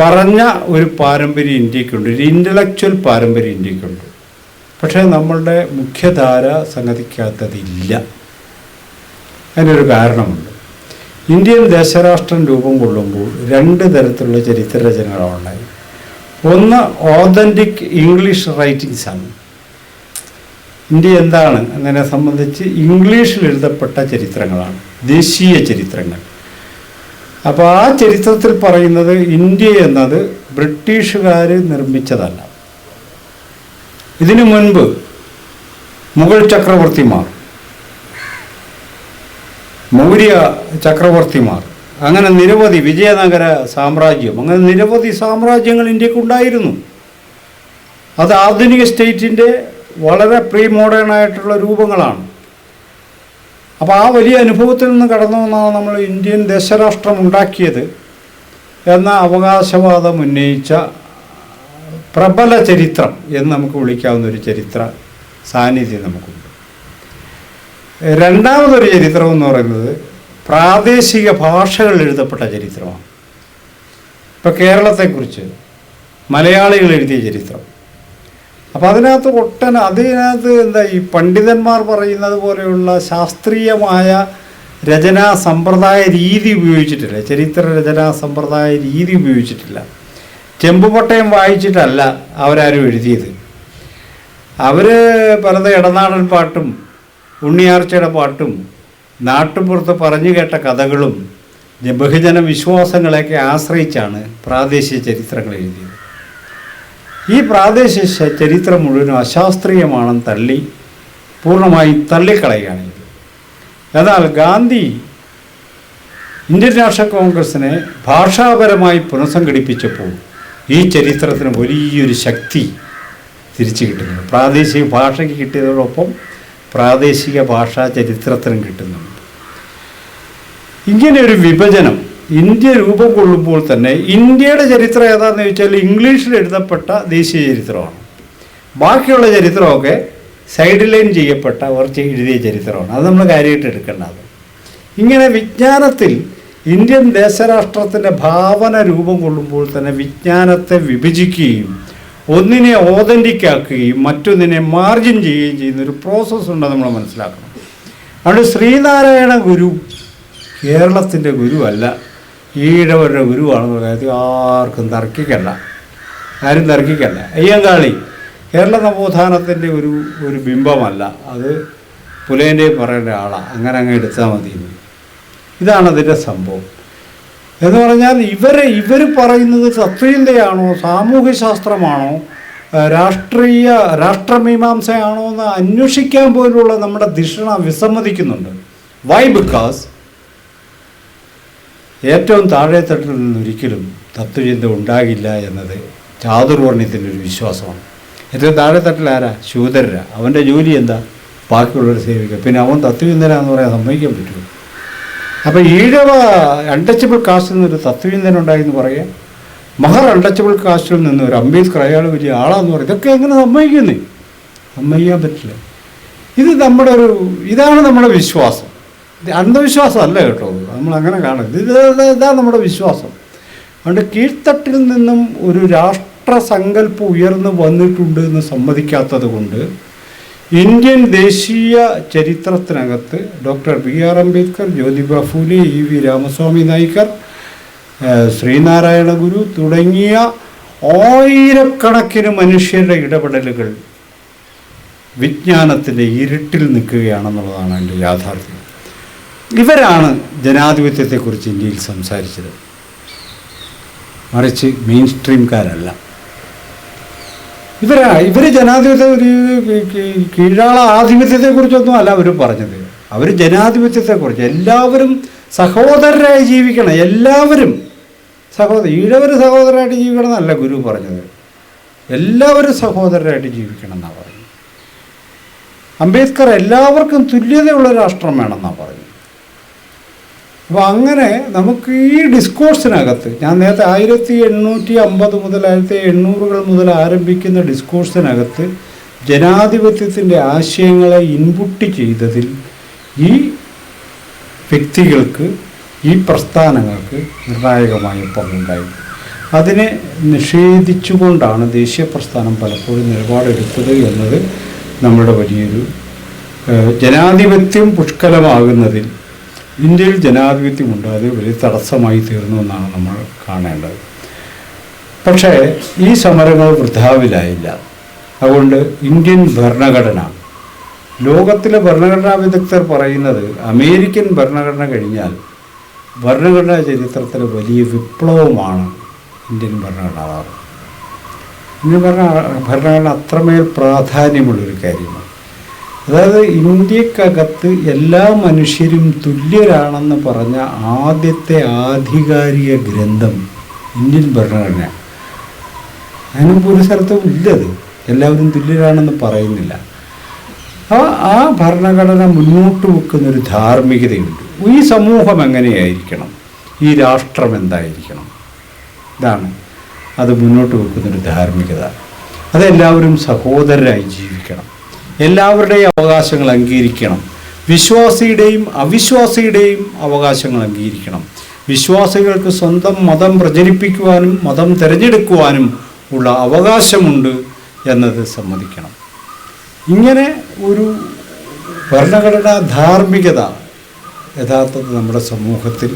Speaker 1: പറഞ്ഞ ഒരു പാരമ്പര്യം ഇന്ത്യക്കുണ്ട്, ഒരു ഇൻ്റലക്ച്വൽ പാരമ്പര്യം ഇന്ത്യക്കുണ്ട്. പക്ഷേ നമ്മളുടെ മുഖ്യധാര സംഗതിക്കാത്തതില്ല. അതിനൊരു കാരണമുണ്ട്. ഇന്ത്യൻ ദേശരാഷ്ട്രം രൂപം കൊള്ളുമ്പോൾ 2 തരത്തിലുള്ള ചരിത്രരചനകളാണ് ഉണ്ടായി. ഒന്ന് ഓതൻറ്റിക് ഇംഗ്ലീഷ് റൈറ്റിങ്സാണ്. ഇന്ത്യ എന്താണ് എന്നതിനെ സംബന്ധിച്ച് ഇംഗ്ലീഷിൽ എഴുതപ്പെട്ട ചരിത്രങ്ങളാണ്, ദേശീയ ചരിത്രങ്ങൾ. അപ്പോൾ ആ ചരിത്രത്തിൽ പറയുന്നത് ഇന്ത്യ എന്നത് ബ്രിട്ടീഷുകാർ നിർമ്മിച്ചതല്ല. ഇതിനു മുൻപ് മുഗൾ ചക്രവർത്തിമാർ മൗര്യ ചക്രവർത്തിമാർ, അങ്ങനെ നിരവധി വിജയനഗര സാമ്രാജ്യം, അങ്ങനെ നിരവധി സാമ്രാജ്യങ്ങൾ ഇന്ത്യക്കുണ്ടായിരുന്നു. അത് ആധുനിക സ്റ്റേറ്റിൻ്റെ വളരെ പ്രീ മോഡേൺ ആയിട്ടുള്ള രൂപങ്ങളാണ്. അപ്പോൾ ആ വലിയ അനുഭവത്തിൽ നിന്ന് കടന്നു വന്നാണ് നമ്മൾ ഇന്ത്യൻ ദേശരാഷ്ട്രം ഉണ്ടാക്കിയത് എന്ന അവകാശവാദം ഉന്നയിച്ച പ്രബല ചരിത്രം എന്ന് നമുക്ക് വിളിക്കാവുന്ന ഒരു ചരിത്ര സാന്നിധ്യം നമുക്കുണ്ട്. രണ്ടാമതൊരു ചരിത്രം എന്ന് പറയുന്നത് പ്രാദേശിക ഭാഷകളിൽ എഴുതപ്പെട്ട ചരിത്രമാണ്. ഇപ്പോൾ കേരളത്തെക്കുറിച്ച് മലയാളികൾ എഴുതിയ ചരിത്രം. അപ്പോൾ അതിനകത്ത് എന്താ ഈ പണ്ഡിതന്മാർ പറയുന്നത് പോലെയുള്ള ശാസ്ത്രീയമായ രചനാ സമ്പ്രദായ രീതി ഉപയോഗിച്ചിട്ടില്ല, ചരിത്ര രചനാ സമ്പ്രദായ രീതി ഉപയോഗിച്ചിട്ടില്ല. ചെമ്പുപട്ടയം വായിച്ചിട്ടല്ല അവരാരും എഴുതിയത്. അവർ പലത് ഇടനാടൻ പാട്ടും ഉണ്ണിയാർച്ചയുടെ പാട്ടും നാട്ടുപുറത്ത് പറഞ്ഞു കേട്ട കഥകളും ബഹുജന വിശ്വാസങ്ങളെയൊക്കെ ആശ്രയിച്ചാണ് പ്രാദേശിക ചരിത്രങ്ങൾ എഴുതിയത്. ഈ പ്രാദേശിക ചരിത്രം മുഴുവനും അശാസ്ത്രീയമാണെന്ന് പൂർണ്ണമായും തള്ളിക്കളയുകയാണ് ഇത്. എന്നാൽ ഗാന്ധി ഇന്ത്യൻ നാഷണൽ കോൺഗ്രസിനെ ഭാഷാപരമായി പുനഃസംഘടിപ്പിച്ചപ്പോൾ ഈ ചരിത്രത്തിന് വലിയൊരു ശക്തി തിരിച്ചു കിട്ടുന്നുണ്ട്. പ്രാദേശിക ഭാഷയ്ക്ക് കിട്ടിയതോടൊപ്പം പ്രാദേശിക ഭാഷാ ചരിത്രത്തിനും കിട്ടുന്നുണ്ട്. ഇങ്ങനെ ഒരു വിഭജനം ഇന്ത്യ രൂപം കൊള്ളുമ്പോൾ തന്നെ ഇന്ത്യയുടെ ചരിത്രം ഏതാണെന്ന് ചോദിച്ചാൽ ഇംഗ്ലീഷിൽ എഴുതപ്പെട്ട ദേശീയ ചരിത്രമാണ്. ബാക്കിയുള്ള ചരിത്രമൊക്കെ സൈഡ് ലൈൻ ചെയ്യപ്പെട്ട കുറച്ച് എഴുതിയ ചരിത്രമാണ്. അത് നമ്മൾ കാര്യമായിട്ട് എടുക്കേണ്ടത്. ഇങ്ങനെ വിജ്ഞാനത്തിൽ ഇന്ത്യൻ ദേശരാഷ്ട്രത്തിൻ്റെ ഭാവന രൂപം കൊള്ളുമ്പോൾ തന്നെ വിജ്ഞാനത്തെ വിഭജിക്കുകയും ഒന്നിനെ ഓതൻറ്റിക്കാക്കുകയും മറ്റൊന്നിനെ മാർജിൻ ചെയ്യുകയും ചെയ്യുന്നൊരു പ്രോസസ്സുണ്ട് നമ്മൾ മനസ്സിലാക്കണം. അതുകൊണ്ട് ശ്രീനാരായണ ഗുരു കേരളത്തിൻ്റെ ഗുരുവല്ല, ഈഴവരുടെ ഗുരുവാണെന്നുള്ള കാര്യത്തിൽ ആർക്കും തർക്കിക്കണ്ട, ആരും തർക്കിക്കണ്ട. അയ്യങ്കാളി കേരള നവോത്ഥാനത്തിൻ്റെ ഒരു ബിംബമല്ല, അത് പുലയൻ്റെ പറയേണ്ട ആളാണ്, അങ്ങനെ അങ്ങ് എടുത്താൽ മതി. ഇതാണ് അതിൻ്റെ സംഭവം. എന്ന് പറഞ്ഞാൽ ഇവർ പറയുന്നത് തത്വചിന്തയാണോ സാമൂഹ്യശാസ്ത്രമാണോ രാഷ്ട്രമീമാംസയാണോ എന്ന് അന്വേഷിക്കാൻ പോലുള്ള നമ്മുടെ ധിഷണ വിസമ്മതിക്കുന്നുണ്ട്. വൈ? ബിക്കോസ് ഏറ്റവും താഴെത്തട്ടിൽ നിന്നൊരിക്കലും തത്വചിന്ത ഉണ്ടാകില്ല എന്നത് ചാതുർവർണ്ണയത്തിൻ്റെ ഒരു വിശ്വാസമാണ്. ഏറ്റവും താഴെത്തട്ടിൽ ആരാ? ശൂദ്രരാ. അവൻ്റെ ജോലി എന്താ? ബാക്കിയുള്ളവരെ സേവിക്കുക. പിന്നെ അവൻ തത്വചിന്തനാന്ന് പറയാൻ സമ്മതിക്കാൻ പറ്റുമോ? അപ്പോൾ ഈഴവ അൺടച്ചബിൾ കാസ്റ്റിൽ നിന്നൊരു തത്വചിന്തന ഉണ്ടായി എന്ന് പറയാം. മഹർ അൺടച്ചബിൾ കാസ്റ്റിൽ നിന്ന് ഒരു അംബേദ്കർ അയാൾ വലിയ ആളാന്ന് പറയും. ഇതൊക്കെ എങ്ങനെ സമ്മതിക്കുന്നേ? സമ്മതിക്കാൻ പറ്റില്ല. ഇതാണ് നമ്മുടെ വിശ്വാസം. അന്ധവിശ്വാസം അല്ല കേട്ടോ, നമ്മളങ്ങനെ കാണരുത്. ഇതാണ് നമ്മുടെ വിശ്വാസം. അതുകൊണ്ട് കീഴ്ത്തട്ടിൽ നിന്നും ഒരു രാഷ്ട്രസങ്കല്പം ഉയർന്നു വന്നിട്ടുണ്ട് എന്ന് സമ്മതിക്കാത്തത് കൊണ്ട് ഇന്ത്യൻ ദേശീയ ചരിത്രത്തിനകത്ത് doctor BR Ambedkar, Jyotiba Phule, EV Ramaswamy Naicker, Sreenarayana Guru തുടങ്ങിയ ആയിരക്കണക്കിന് മനുഷ്യരുടെ ഇടപെടലുകൾ വിജ്ഞാനത്തിൻ്റെ ഇരുട്ടിൽ നിൽക്കുകയാണെന്നുള്ളതാണ് എൻ്റെ യാഥാർത്ഥ്യം. ഇവരാണ് ജനാധിപത്യത്തെക്കുറിച്ച് ഇന്ത്യയിൽ സംസാരിച്ചത്, മറിച്ച് മെയിൻ സ്ട്രീംകാരല്ല. ഇവർ ജനാധിപത്യ കീഴാള ആധിപത്യത്തെക്കുറിച്ചൊന്നും അല്ല അവർ പറഞ്ഞത്. അവർ ജനാധിപത്യത്തെക്കുറിച്ച് എല്ലാവരും സഹോദരരായി ജീവിക്കണം, എല്ലാവരും ഈഴവർ സഹോദരരായിട്ട് ജീവിക്കണം എന്നല്ല ഗുരു പറഞ്ഞത്, എല്ലാവരും സഹോദരരായിട്ട് ജീവിക്കണം എന്നാണ് പറയുന്നത്. അംബേദ്കർ എല്ലാവർക്കും തുല്യതയുള്ള രാഷ്ട്രം വേണമെന്നാണ് പറയുന്നത്. അപ്പോൾ അങ്ങനെ നമുക്ക് ഈ ഡിസ്കോഴ്സിനകത്ത് ഞാൻ നേരത്തെ 1850 മുതൽ 1800 മുതൽ ആരംഭിക്കുന്ന ഡിസ്കോഴ്സിനകത്ത് ജനാധിപത്യത്തിൻ്റെ ആശയങ്ങളെ ഇൻപുട്ട് ചെയ്തതിൽ ഈ വ്യക്തികൾക്ക്, ഈ പ്രസ്ഥാനങ്ങൾക്ക് നിർണായകമായ പങ്കുണ്ടായി. അതിനെ നിഷേധിച്ചുകൊണ്ടാണ് ദേശീയ പ്രസ്ഥാനം പലപ്പോഴും നിലപാടെടുത്തത് എന്നത് നമ്മുടെ വലിയൊരു ജനാധിപത്യം പുഷ്കലമാകുന്നതിൽ ഇന്ത്യയിൽ ജനാധിപത്യമുണ്ട്, അത് വലിയ തടസ്സമായി തീർന്നു എന്നാണ് നമ്മൾ കാണേണ്ടത്. പക്ഷേ ഈ സമരങ്ങൾ വൃഥാവിലായില്ല. അതുകൊണ്ട് ഇന്ത്യൻ ഭരണഘടന, ലോകത്തിലെ ഭരണഘടനാ വിദഗ്ധർ പറയുന്നത് അമേരിക്കൻ ഭരണഘടന കഴിഞ്ഞാൽ ഭരണഘടനാ ചരിത്രത്തിൽ വലിയ വിപ്ലവമാണ് ഇന്ത്യൻ ഭരണഘടന. ഇന്ത്യൻ ഭരണഘടന അത്രമേൽ പ്രാധാന്യമുള്ളൊരു കാര്യമാണ്. അതായത് ഇന്ത്യക്കകത്ത് എല്ലാ മനുഷ്യരും തുല്യരാണെന്ന് പറഞ്ഞ ആദ്യത്തെ ആധികാരിക ഗ്രന്ഥം ഇന്ത്യൻ ഭരണഘടന. അതിനുമ്പോൾ ഒരു സ്ഥലത്തും ഇല്ലത്, എല്ലാവരും തുല്യരാണെന്ന് പറയുന്നില്ല. ആ ഭരണഘടന മുന്നോട്ട് വെക്കുന്നൊരു ധാർമ്മികതയുണ്ട്. ഈ സമൂഹം എങ്ങനെയായിരിക്കണം, ഈ രാഷ്ട്രം എന്തായിരിക്കണം, ഇതാണ് അത് മുന്നോട്ട് വെക്കുന്നൊരു ധാർമ്മികത. അതെല്ലാവരും സഹോദരരായി ജീവിക്കണം, എല്ലാവരുടെയും അവകാശങ്ങൾ അംഗീകരിക്കണം, വിശ്വാസിയുടെയും അവിശ്വാസിയുടെയും അവകാശങ്ങൾ അംഗീകരിക്കണം. വിശ്വാസികൾക്ക് സ്വന്തം മതം പ്രചരിപ്പിക്കുവാനും മതം തിരഞ്ഞെടുക്കുവാനും ഉള്ള അവകാശമുണ്ട് എന്നത് സമ്മതിക്കണം. ഇങ്ങനെ ഒരു ഭരണഘടനാ ധാർമ്മികത യഥാർത്ഥത്തിൽ നമ്മുടെ സമൂഹത്തിൽ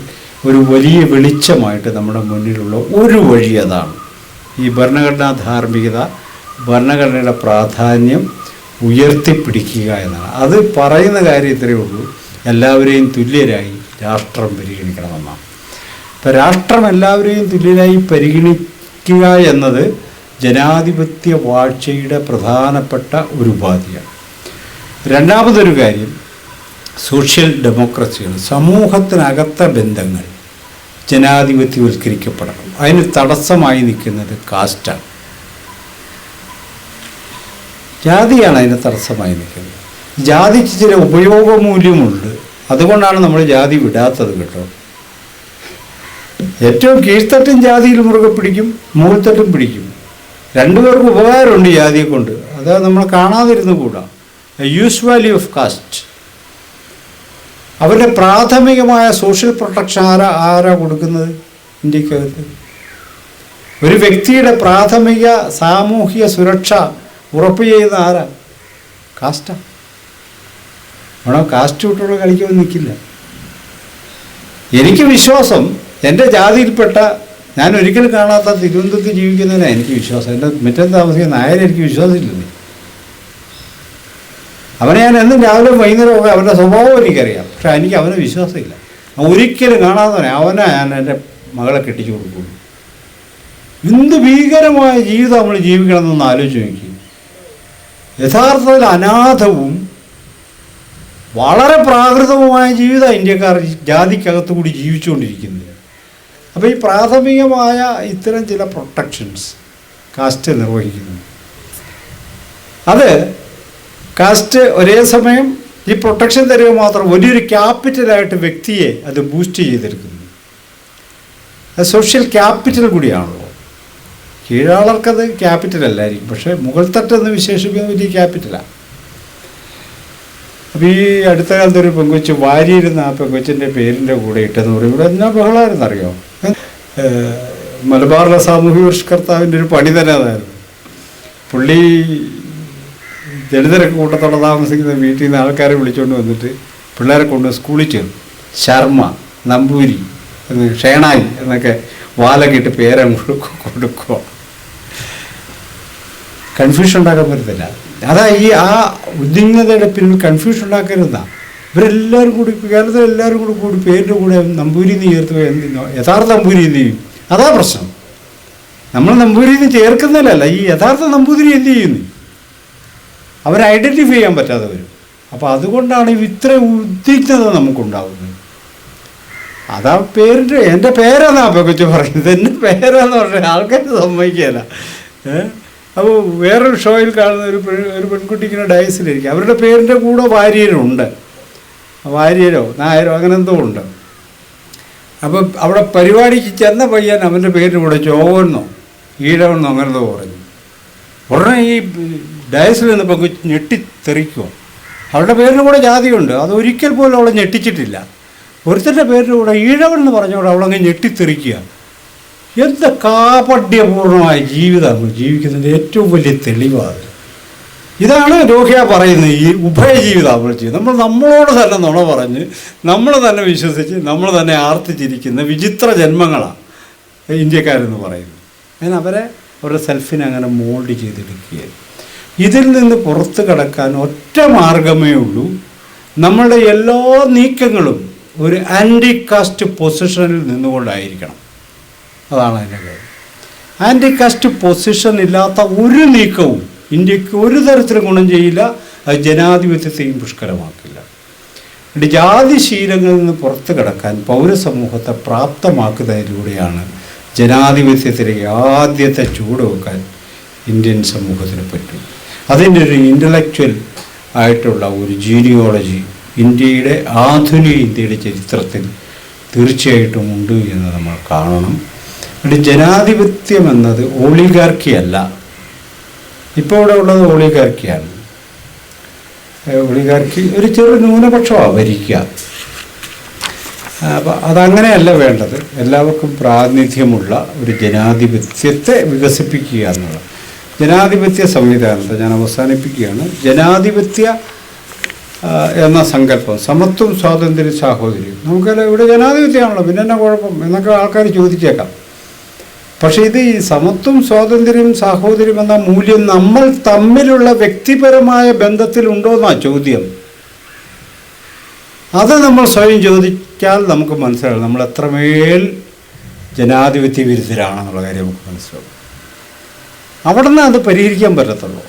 Speaker 1: ഒരു വലിയ വെളിച്ചമായിട്ട് നമ്മുടെ മുന്നിലുള്ള ഒരു വഴി അതാണ്. ഈ ഭരണഘടനാ ധാർമ്മികത, ഭരണഘടനയുടെ പ്രാധാന്യം ഉയർത്തിപ്പിടിക്കുക എന്നാണ്. അത് പറയുന്ന കാര്യം ഇത്രയേ ഉള്ളൂ, എല്ലാവരെയും തുല്യരായി രാഷ്ട്രം പരിഗണിക്കണമെന്നാണ്. ഇപ്പം രാഷ്ട്രം എല്ലാവരെയും തുല്യരായി പരിഗണിക്കുക എന്നത് ജനാധിപത്യ വാഴ്ചയുടെ പ്രധാനപ്പെട്ട ഒരു ഉപാധിയാണ്. രണ്ടാമതൊരു കാര്യം, സോഷ്യൽ ഡെമോക്രസിയാണ്. സമൂഹത്തിനകത്തെ ബന്ധങ്ങൾ ജനാധിപത്യവൽക്കരിക്കപ്പെടണം. അതിന് തടസ്സമായി നിൽക്കുന്നത് കാസ്റ്റാണ്, ജാതിയാണ് അതിന് തടസ്സമായി നിൽക്കുന്നത്. ജാതിക്ക് ചില ഉപയോഗമൂല്യമുണ്ട്, അതുകൊണ്ടാണ് നമ്മൾ ജാതി വിടാത്തത് കേട്ടോ. ഏറ്റവും കീഴ്ത്തട്ടും ജാതിയിൽ മുറുകെ പിടിക്കും, മുകൾത്തട്ടും പിടിക്കും. രണ്ടുപേർക്കും ഉപകാരമുണ്ട് ജാതിയെ കൊണ്ട്, അത് നമ്മൾ കാണാതിരുന്നു കൂടാ. Use value of caste. അവരുടെ പ്രാഥമികമായ സോഷ്യൽ പ്രൊട്ടക്ഷൻ ആരാ കൊടുക്കുന്നത് ഇന്ത്യക്കകത്ത്? ഒരു വ്യക്തിയുടെ പ്രാഥമിക സാമൂഹിക സുരക്ഷ ഉറപ്പ് ചെയ്യുന്ന ആരാ? കാസ്റ്റാ. വേണം കാസ്റ്റ് വിട്ടുള്ള കളിക്കാൻ നിൽക്കില്ല. എനിക്ക് വിശ്വാസം, എൻ്റെ ജാതിയിൽപ്പെട്ട, ഞാൻ ഒരിക്കലും കാണാത്ത തിരുവനന്തപുരത്ത് ജീവിക്കുന്നതിനാണ് എനിക്ക് വിശ്വാസം. എൻ്റെ മുറ്റത്ത് താമസിക്കുന്ന നായരെ എനിക്ക് വിശ്വാസമില്ലെന്നേ. അവനെ ഞാൻ എന്നും രാവിലെ വൈകുന്നേരമൊക്കെ അവൻ്റെ സ്വഭാവം എനിക്കറിയാം, പക്ഷെ എനിക്ക് അവനെ വിശ്വാസമില്ല. ഒരിക്കലും കാണാത്തവനെ അവനെ ഞാൻ എൻ്റെ മകളെ കെട്ടിച്ചു കൊടുക്കുള്ളൂ. എന്ത് ഭീകരമായ ജീവിതം നമ്മൾ ജീവിക്കണമെന്നൊന്ന് ആലോചിച്ച് നോക്കി. യഥാർത്ഥത്തിൽ അനാഥവും വളരെ പ്രാകൃതവുമായ ജീവിതം ഇന്ത്യക്കാർ ജാതിക്കകത്തു കൂടി ജീവിച്ചുകൊണ്ടിരിക്കുന്നത്. അപ്പോൾ ഈ പ്രാഥമികമായ ഇത്തരം ചില പ്രൊട്ടക്ഷൻസ് കാസ്റ്റ് നിർവഹിക്കുന്നു. അത് കാസ്റ്റ് ഒരേ സമയം ഈ പ്രൊട്ടക്ഷൻ തരിക മാത്രം വലിയൊരു ക്യാപിറ്റലായിട്ട് വ്യക്തിയെ അത് ബൂസ്റ്റ് ചെയ്തെടുക്കുന്നു. അത് സോഷ്യൽ ക്യാപിറ്റൽ കൂടിയാണല്ലോ. കീഴാളർക്കത് ക്യാപിറ്റൽ അല്ലായിരിക്കും, പക്ഷേ മുകൾ തട്ടെന്ന് വിശേഷിപ്പിക്കുന്ന വലിയ ക്യാപിറ്റലാണ്. അപ്പോൾ ഈ അടുത്ത കാലത്ത് ഒരു പെങ്കൊച്ച് വാരിയിരുന്ന ആ പെങ്കൊച്ചിൻ്റെ പേരിൻ്റെ കൂടെ ഇട്ടെന്ന് പറയും. ഇവിടെ എന്നാ ബഹളമായിരുന്നറിയോ? മലബാറിലെ സാമൂഹ്യ പരിഷ്കർത്താവിൻ്റെ ഒരു പണി തന്നെ അതായിരുന്നു. പുള്ളി ദളിതരൊക്കെ കൂട്ടത്തോടെ താമസിക്കുന്ന വീട്ടിൽ നിന്ന് ആൾക്കാരെ വിളിച്ചുകൊണ്ട് വന്നിട്ട് പിള്ളേരെ കൊണ്ട് സ്കൂളിൽ ചേർന്നു. ശർമ്മ, നമ്പൂരി, ഷേണായി എന്നൊക്കെ വാലൊക്കെ ഇട്ട് പേരം കൊടുക്കുക. കൺഫ്യൂഷൻ ഉണ്ടാക്കാൻ പറ്റത്തില്ല. അതാ ഈ ആ ഉദ്വിഗ്നതയുടെ പിന്നിൽ കൺഫ്യൂഷൻ ഉണ്ടാക്കരുതാ. ഇവരെല്ലാവരും കൂടി, കേരളത്തിൽ എല്ലാവരും കൂടി പേരിൻ്റെ കൂടെ നമ്പൂരി എന്ന് ചേർത്ത് എന്തിനോ യഥാർത്ഥ നമ്പൂരി എന്ത് ചെയ്യും? അതാ പ്രശ്നം. നമ്മൾ നമ്പൂരി എന്ന് ചേർക്കുന്നില്ലല്ല, ഈ യഥാർത്ഥ നമ്പൂതിരി എന്ത് ചെയ്യുന്നു? അവരെ ഐഡൻറ്റിഫൈ ചെയ്യാൻ പറ്റാതെ വരും. അപ്പോൾ അതുകൊണ്ടാണ് ഇത്ര ഉദ്വിഗ്നത നമുക്കുണ്ടാകുന്നത്. അതാ പേരിൻ്റെ, എൻ്റെ പേരാന്നാ പെങ്കൊച്ച് പറയുന്നത്, എൻ്റെ പേരാന്ന് പറഞ്ഞാൽ ആൾക്കാർ സമ്മതിക്കുകയില്ല. അപ്പോൾ വേറൊരു ഷോയിൽ കാണുന്ന ഒരു പെൺകുട്ടിക്കുന്ന ഡയസിലിരിക്കും, അവരുടെ പേരിൻ്റെ കൂടെ വാര്യരുണ്ട്, വാര്യരോ നായരോ അങ്ങനെ എന്തോ ഉണ്ട്. അപ്പോൾ അവിടെ പരിപാടിക്ക് ചെന്ന പയ്യൻ അവൻ്റെ പേരിൻ്റെ കൂടെ ചോവെന്നോ ഈഴവെന്നോ അങ്ങനെന്തോ പറഞ്ഞു. ഉടനെ ഈ ഡയസിൽ നിന്ന് പെൺകുച്ച് ഞെട്ടിത്തെറിക്കുമോ. അവരുടെ പേരിൻ്റെ കൂടെ ജാതിയുണ്ട്, അതൊരിക്കൽ പോലും അവളെ ഞെട്ടിച്ചിട്ടില്ല. ഒരുത്തൻ്റെ പേരിൻ്റെ കൂടെ ഈഴവൻ എന്ന് പറഞ്ഞോടെ അവളങ്ങ് ഞെട്ടിത്തെറിക്കുക. എന്താ കാപട്യപൂർണമായ ജീവിതമാണ് ജീവിക്കുന്നതിൻ്റെ ഏറ്റവും വലിയ തെളിവാണ്. ഇതാണ് രോഹിയ പറയുന്നത്, ഈ ഉഭയജീവിതം നമ്മൾ ചെയ്യും. നമ്മളോട് തന്നെ നുണ പറഞ്ഞ്, നമ്മൾ തന്നെ വിശ്വസിച്ച്, നമ്മൾ തന്നെ ആർത്തിച്ചിരിക്കുന്ന വിചിത്ര ജന്മങ്ങളാണ് ഇന്ത്യക്കാരെന്ന് പറയുന്നത്. അങ്ങനെ അവരുടെ സെൽഫിനെ അങ്ങനെ മോൾഡ് ചെയ്തെടുക്കുകയാണ്. ഇതിൽ നിന്ന് പുറത്ത് കടക്കാൻ ഒറ്റ മാർഗമേ ഉള്ളൂ. നമ്മളുടെ എല്ലാ നീക്കങ്ങളും ഒരു ആൻറ്റി കാസ്റ്റ് പൊസിഷനിൽ നിന്നുകൊണ്ടായിരിക്കണം. അതാണ് അതിൻ്റെ കാര്യം. ആൻറ്റി കാസ്റ്റ് പൊസിഷൻ ഇല്ലാത്ത ഒരു നീക്കവും ഇന്ത്യക്ക് ഒരു തരത്തിലും ഗുണം ചെയ്യില്ല. അത് ജനാധിപത്യത്തെയും പുഷ്കലമാക്കില്ല. ജാതി ശീലങ്ങളിൽ നിന്ന് പുറത്തു കടക്കാൻ പൗരസമൂഹത്തെ പ്രാപ്തമാക്കുന്നതിലൂടെയാണ് ജനാധിപത്യത്തിലേക്ക് ആദ്യത്തെ ചൂട് വെക്കാൻ ഇന്ത്യൻ സമൂഹത്തിന് പറ്റും. അതിൻ്റെ ഒരു ഇൻ്റലക്ച്വൽ ആയിട്ടുള്ള ഒരു ജീനിയോളജി ഇന്ത്യയുടെ ആധുനിക ഇന്ത്യയുടെ ചരിത്രത്തിൽ തീർച്ചയായിട്ടും ഉണ്ട് എന്ന് നമ്മൾ കാണണം. ജനാധിപത്യം എന്നത് ഓളിഗാർക്കിയല്ല. ഇപ്പോൾ ഇവിടെ ഉള്ളത് ഓളിഗാർക്കിയാണ്. ഒളിഗാർക്കി ഒരു ചെറു ന്യൂനപക്ഷമാണ് ഭരിക്കുക. അപ്പം അതങ്ങനെയല്ല വേണ്ടത്. എല്ലാവർക്കും പ്രാതിനിധ്യമുള്ള ഒരു ജനാധിപത്യത്തെ വികസിപ്പിക്കുക എന്നുള്ളത്. ജനാധിപത്യ സംവിധാനത്തെ ഞാൻ അവസാനിപ്പിക്കുകയാണ്. ജനാധിപത്യ എന്ന സങ്കല്പം, സമത്വം, സ്വാതന്ത്ര്യം, സാഹോദര്യം, നമുക്കല്ല ഇവിടെ ജനാധിപത്യമാണല്ലോ, പിന്നെ എന്നാ കുഴപ്പം എന്നൊക്കെ ആൾക്കാർ ചോദിച്ചേക്കാം. പക്ഷേ ഇത് ഈ സമത്വം, സ്വാതന്ത്ര്യം, സാഹോദര്യം എന്ന മൂല്യം നമ്മൾ തമ്മിലുള്ള വ്യക്തിപരമായ ബന്ധത്തിലുണ്ടോയെന്നാണ് ചോദ്യം. അത് നമ്മൾ സ്വയം ചോദിച്ചാൽ നമുക്ക് മനസ്സിലാവും നമ്മൾ എത്രമേൽ ജനാധിപത്യ വിരുദ്ധരാണെന്നുള്ള കാര്യം നമുക്ക് മനസ്സിലാവും. അവിടെ നിന്ന് അത് പരിഹരിക്കാൻ പറ്റത്തുള്ളൂ.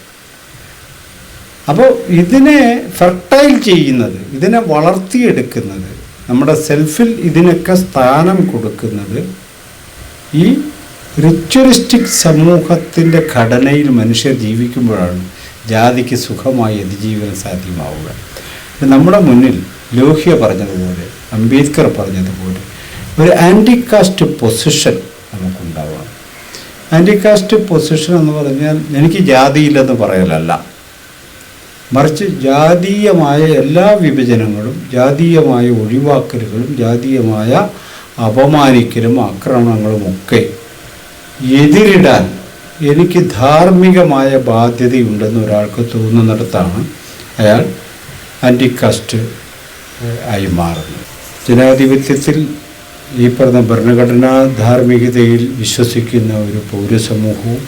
Speaker 1: അപ്പോൾ ഇതിനെ ഫെർട്ടൈൽ ചെയ്യുന്നത്, ഇതിനെ വളർത്തിയെടുക്കുന്നത്, നമ്മുടെ സെൽഫിൽ ഇതിനൊക്കെ സ്ഥാനം കൊടുക്കുന്നത് ഈ റിച്വലിസ്റ്റിക് സമൂഹത്തിൻ്റെ ഘടനയിൽ മനുഷ്യർ ജീവിക്കുമ്പോഴാണ് ജാതിക്ക് സുഖമായി അതിജീവനം സാധ്യമാവുക. നമ്മുടെ മുന്നിൽ ലോഹ്യ പറഞ്ഞതുപോലെ, അംബേദ്കർ പറഞ്ഞതുപോലെ ഒരു ആൻറ്റി കാസ്റ്റ് പൊസിഷൻ നമുക്കുണ്ടാവണം. ആൻറ്റി കാസ്റ്റ് പൊസിഷൻ എന്ന് പറഞ്ഞാൽ എനിക്ക് ജാതിയില്ലെന്ന് പറയലല്ല, മറിച്ച് ജാതീയമായ എല്ലാ വിഭജനങ്ങളും, ജാതീയമായ ഒഴിവാക്കലുകളും, ജാതീയമായ അപമാനിക്കലും ആക്രമണങ്ങളുമൊക്കെ എതിരിടാൻ എനിക്ക് ധാർമ്മികമായ ബാധ്യതയുണ്ടെന്ന് ഒരാൾക്ക് തോന്നുന്നിടത്താണ് അയാൾ ആൻറ്റി കാസ്റ്റ് ആയി മാറുന്നത്. ജനാധിപത്യത്തിൽ ഈ പറഞ്ഞ ഭരണഘടനാ ധാർമ്മികതയിൽ വിശ്വസിക്കുന്ന ഒരു പൗരസമൂഹവും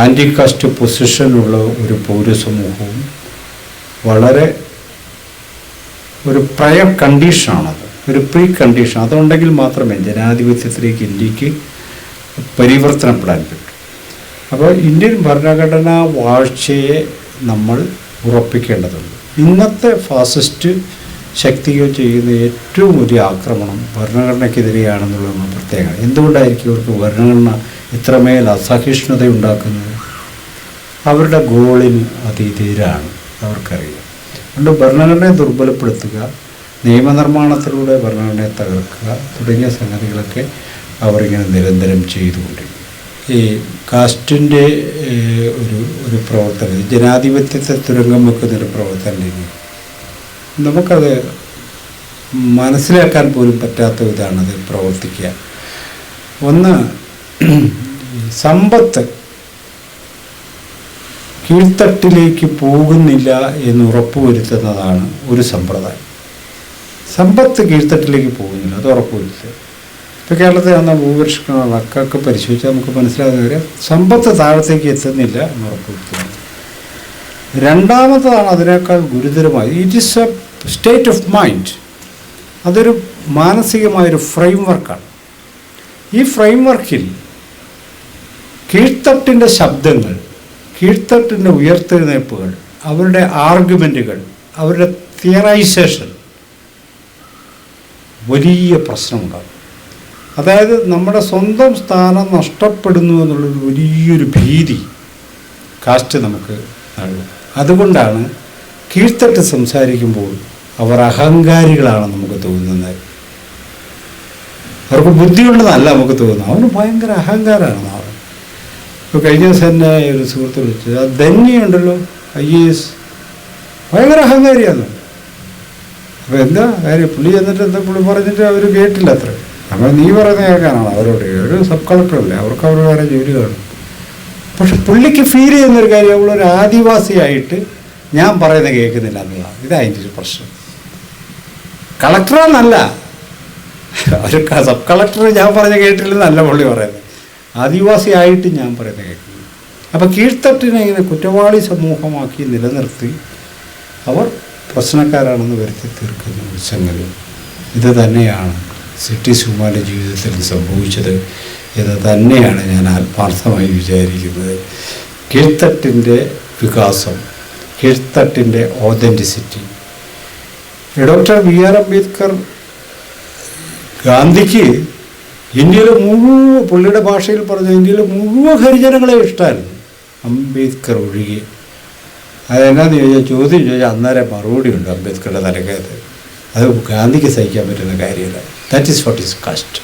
Speaker 1: ആൻറ്റി കാസ്റ്റ് പൊസിഷനുള്ള ഒരു പൗരസമൂഹവും വളരെ ഒരു പ്രയർ കണ്ടീഷനാണത്, ഒരു പ്രീ കണ്ടീഷൻ. അതുണ്ടെങ്കിൽ മാത്രമേ ജനാധിപത്യത്തിലേക്ക് ഇന്ത്യക്ക് പരിവർത്തനപ്പെടാൻ പറ്റും. അപ്പോൾ ഇന്ത്യൻ ഭരണഘടനാ വാഴ്ചയെ നമ്മൾ ഉറപ്പിക്കേണ്ടതുണ്ട്. ഇന്നത്തെ ഫാസിസ്റ്റ് ശക്തികൾ ചെയ്യുന്ന ഏറ്റവും വലിയ ആക്രമണം ഭരണഘടനയ്ക്കെതിരെയാണെന്നുള്ളത് പ്രത്യേകത. എന്തുകൊണ്ടായിരിക്കും അവർക്ക് ഭരണഘടന ഇത്രമേൽ അസഹിഷ്ണുത ഉണ്ടാക്കുന്നത്? അവരുടെ ഗോളിന് അതിഥിരാണ്, അവർക്കറിയാം. അതുകൊണ്ട് ഭരണഘടനയെ ദുർബലപ്പെടുത്തുക, നിയമനിർമ്മാണത്തിലൂടെ ഭരണഘടനയെ തകർക്കുക തുടങ്ങിയ സംഗതികളൊക്കെ അവരിങ്ങനെ നിരന്തരം ചെയ്തുകൊണ്ടിരിക്കും. ഈ കാസ്റ്റിൻ്റെ ഒരു പ്രവർത്തനം, ജനാധിപത്യത്തെ തുരങ്കം വെക്കുന്നൊരു പ്രവർത്തന രീതി നമുക്കത് മനസ്സിലാക്കാൻ പോലും പറ്റാത്ത വിധമാണത് പ്രവർത്തിക്കുക. ഒന്ന്, സമ്പത്ത് കീഴ്ത്തട്ടിലേക്ക് പോകുന്നില്ല എന്ന് ഉറപ്പുവരുത്തുന്നതാണ് ഒരു സമ്പ്രദായം. സമ്പത്ത് കീഴ്ത്തട്ടിലേക്ക് പോകുന്നില്ല, അത് ഉറപ്പുവരുത്തുക. ഇപ്പോൾ കേരളത്തിൽ വന്ന ഭൂപരിഷ്കരണങ്ങളൊക്കെ പരിശോധിച്ചാൽ നമുക്ക് മനസ്സിലാകുന്ന കാര്യം സമ്പത്ത് താഴത്തേക്ക് എത്തുന്നില്ല എന്ന് ഉറപ്പുവരുത്തുക. രണ്ടാമത്തതാണ് അതിനേക്കാൾ ഗുരുതരമായി, it is A state of mind. അതൊരു മാനസികമായൊരു ഫ്രെയിം വർക്കാണ്. ഈ ഫ്രെയിം വർക്കിൽ കീഴ്ത്തട്ടിൻ്റെ ശബ്ദങ്ങൾ, കീഴ്ത്തട്ടിൻ്റെ ഉയർത്തെഴുന്നേൽപ്പുകൾ, അവരുടെ ആർഗ്യുമെൻറ്റുകൾ, അവരുടെ തിയറൈസേഷൻ വലിയ പ്രശ്നമുണ്ടാകും. അതായത് നമ്മുടെ സ്വന്തം സ്ഥാനം നഷ്ടപ്പെടുന്നു എന്നുള്ളൊരു വലിയൊരു ഭീതി കാസ്റ്റ് നമുക്ക് നൽകും. അതുകൊണ്ടാണ് കീഴ്ത്തട്ട് സംസാരിക്കുമ്പോൾ അവർ അഹങ്കാരികളാണെന്ന് നമുക്ക് തോന്നുന്നത്. അവർക്ക് ബുദ്ധിയുണ്ടെന്നല്ല നമുക്ക് തോന്നുന്നത്, അവന് ഭയങ്കര അഹങ്കാരമാണ് അവൻ. ഇപ്പോൾ കഴിഞ്ഞ ദിവസം തന്നെ ഒരു സുഹൃത്ത് വിളിച്ചത്, ആ ധന്യുണ്ടല്ലോ IAS, ഭയങ്കര അഹങ്കാരിയാണ്. അപ്പോൾ എന്താ കാര്യം? പുള്ളി എന്നിട്ട് എന്താ പുള്ളി പറഞ്ഞിട്ട് അവർ കേട്ടില്ല അത്ര. നമ്മൾ നീ പറയുന്ന കേൾക്കാനാണ് അവരോട്. ഒരു സബ് കളക്ടറല്ലേ, അവർക്ക് അവർ വേറെ ജോലി കാണും. പക്ഷെ പുള്ളിക്ക് ഫീൽ ചെയ്യുന്നൊരു കാര്യം, അവളൊരു ആദിവാസിയായിട്ട് ഞാൻ പറയുന്നത് കേൾക്കുന്നില്ല എന്നുള്ളതാണ്. ഇതായതിൻ്റെ ഒരു പ്രശ്നം. കളക്ടറാന്നല്ല, ഒരു സബ് കളക്ടർ ഞാൻ പറഞ്ഞ കേട്ടില്ലെന്നല്ല പുള്ളി പറയുന്നത്, ആദിവാസിയായിട്ട് ഞാൻ പറയുന്നത് കേൾക്കുന്നു. അപ്പോൾ കീഴ്ത്തട്ടിനെ ഇങ്ങനെ കുറ്റവാളി സമൂഹമാക്കി നിലനിർത്തി അവർ പ്രശ്നക്കാരാണെന്ന് വരുത്തി തീർക്കുന്ന ഒരു സംഗതി. ഇത് തന്നെയാണ് സിറ്റി സുമാരുടെ ജീവിതത്തിൽ സംഭവിച്ചത് എന്ന് തന്നെയാണ് ഞാൻ ആത്മാർത്ഥമായി വിചാരിക്കുന്നത്. കീഴ്ത്തട്ടിൻ്റെ വികാസം കീഴ്ത്തട്ടിൻ്റെ authenticity. Doctor B R Ambedkar ഗാന്ധിക്ക് ഇന്ത്യയിലെ മുഴുവൻ, പുള്ളിയുടെ ഭാഷയിൽ പറഞ്ഞു, ഇന്ത്യയിലെ മുഴുവൻ ഹരിജനങ്ങളെ ഇഷ്ടമായിരുന്നു, അംബേദ്കർ ഒഴികെ. അതെന്നാന്ന് ചോദ്യം ചോദിച്ചാൽ അന്നേരം മറുപടി ഉണ്ട് അംബേദ്കറുടെ തലക്കകത്ത്. അത് ഗാന്ധിക്ക് സഹിക്കാൻ പറ്റുന്ന കാര്യമല്ല. That is what is cast.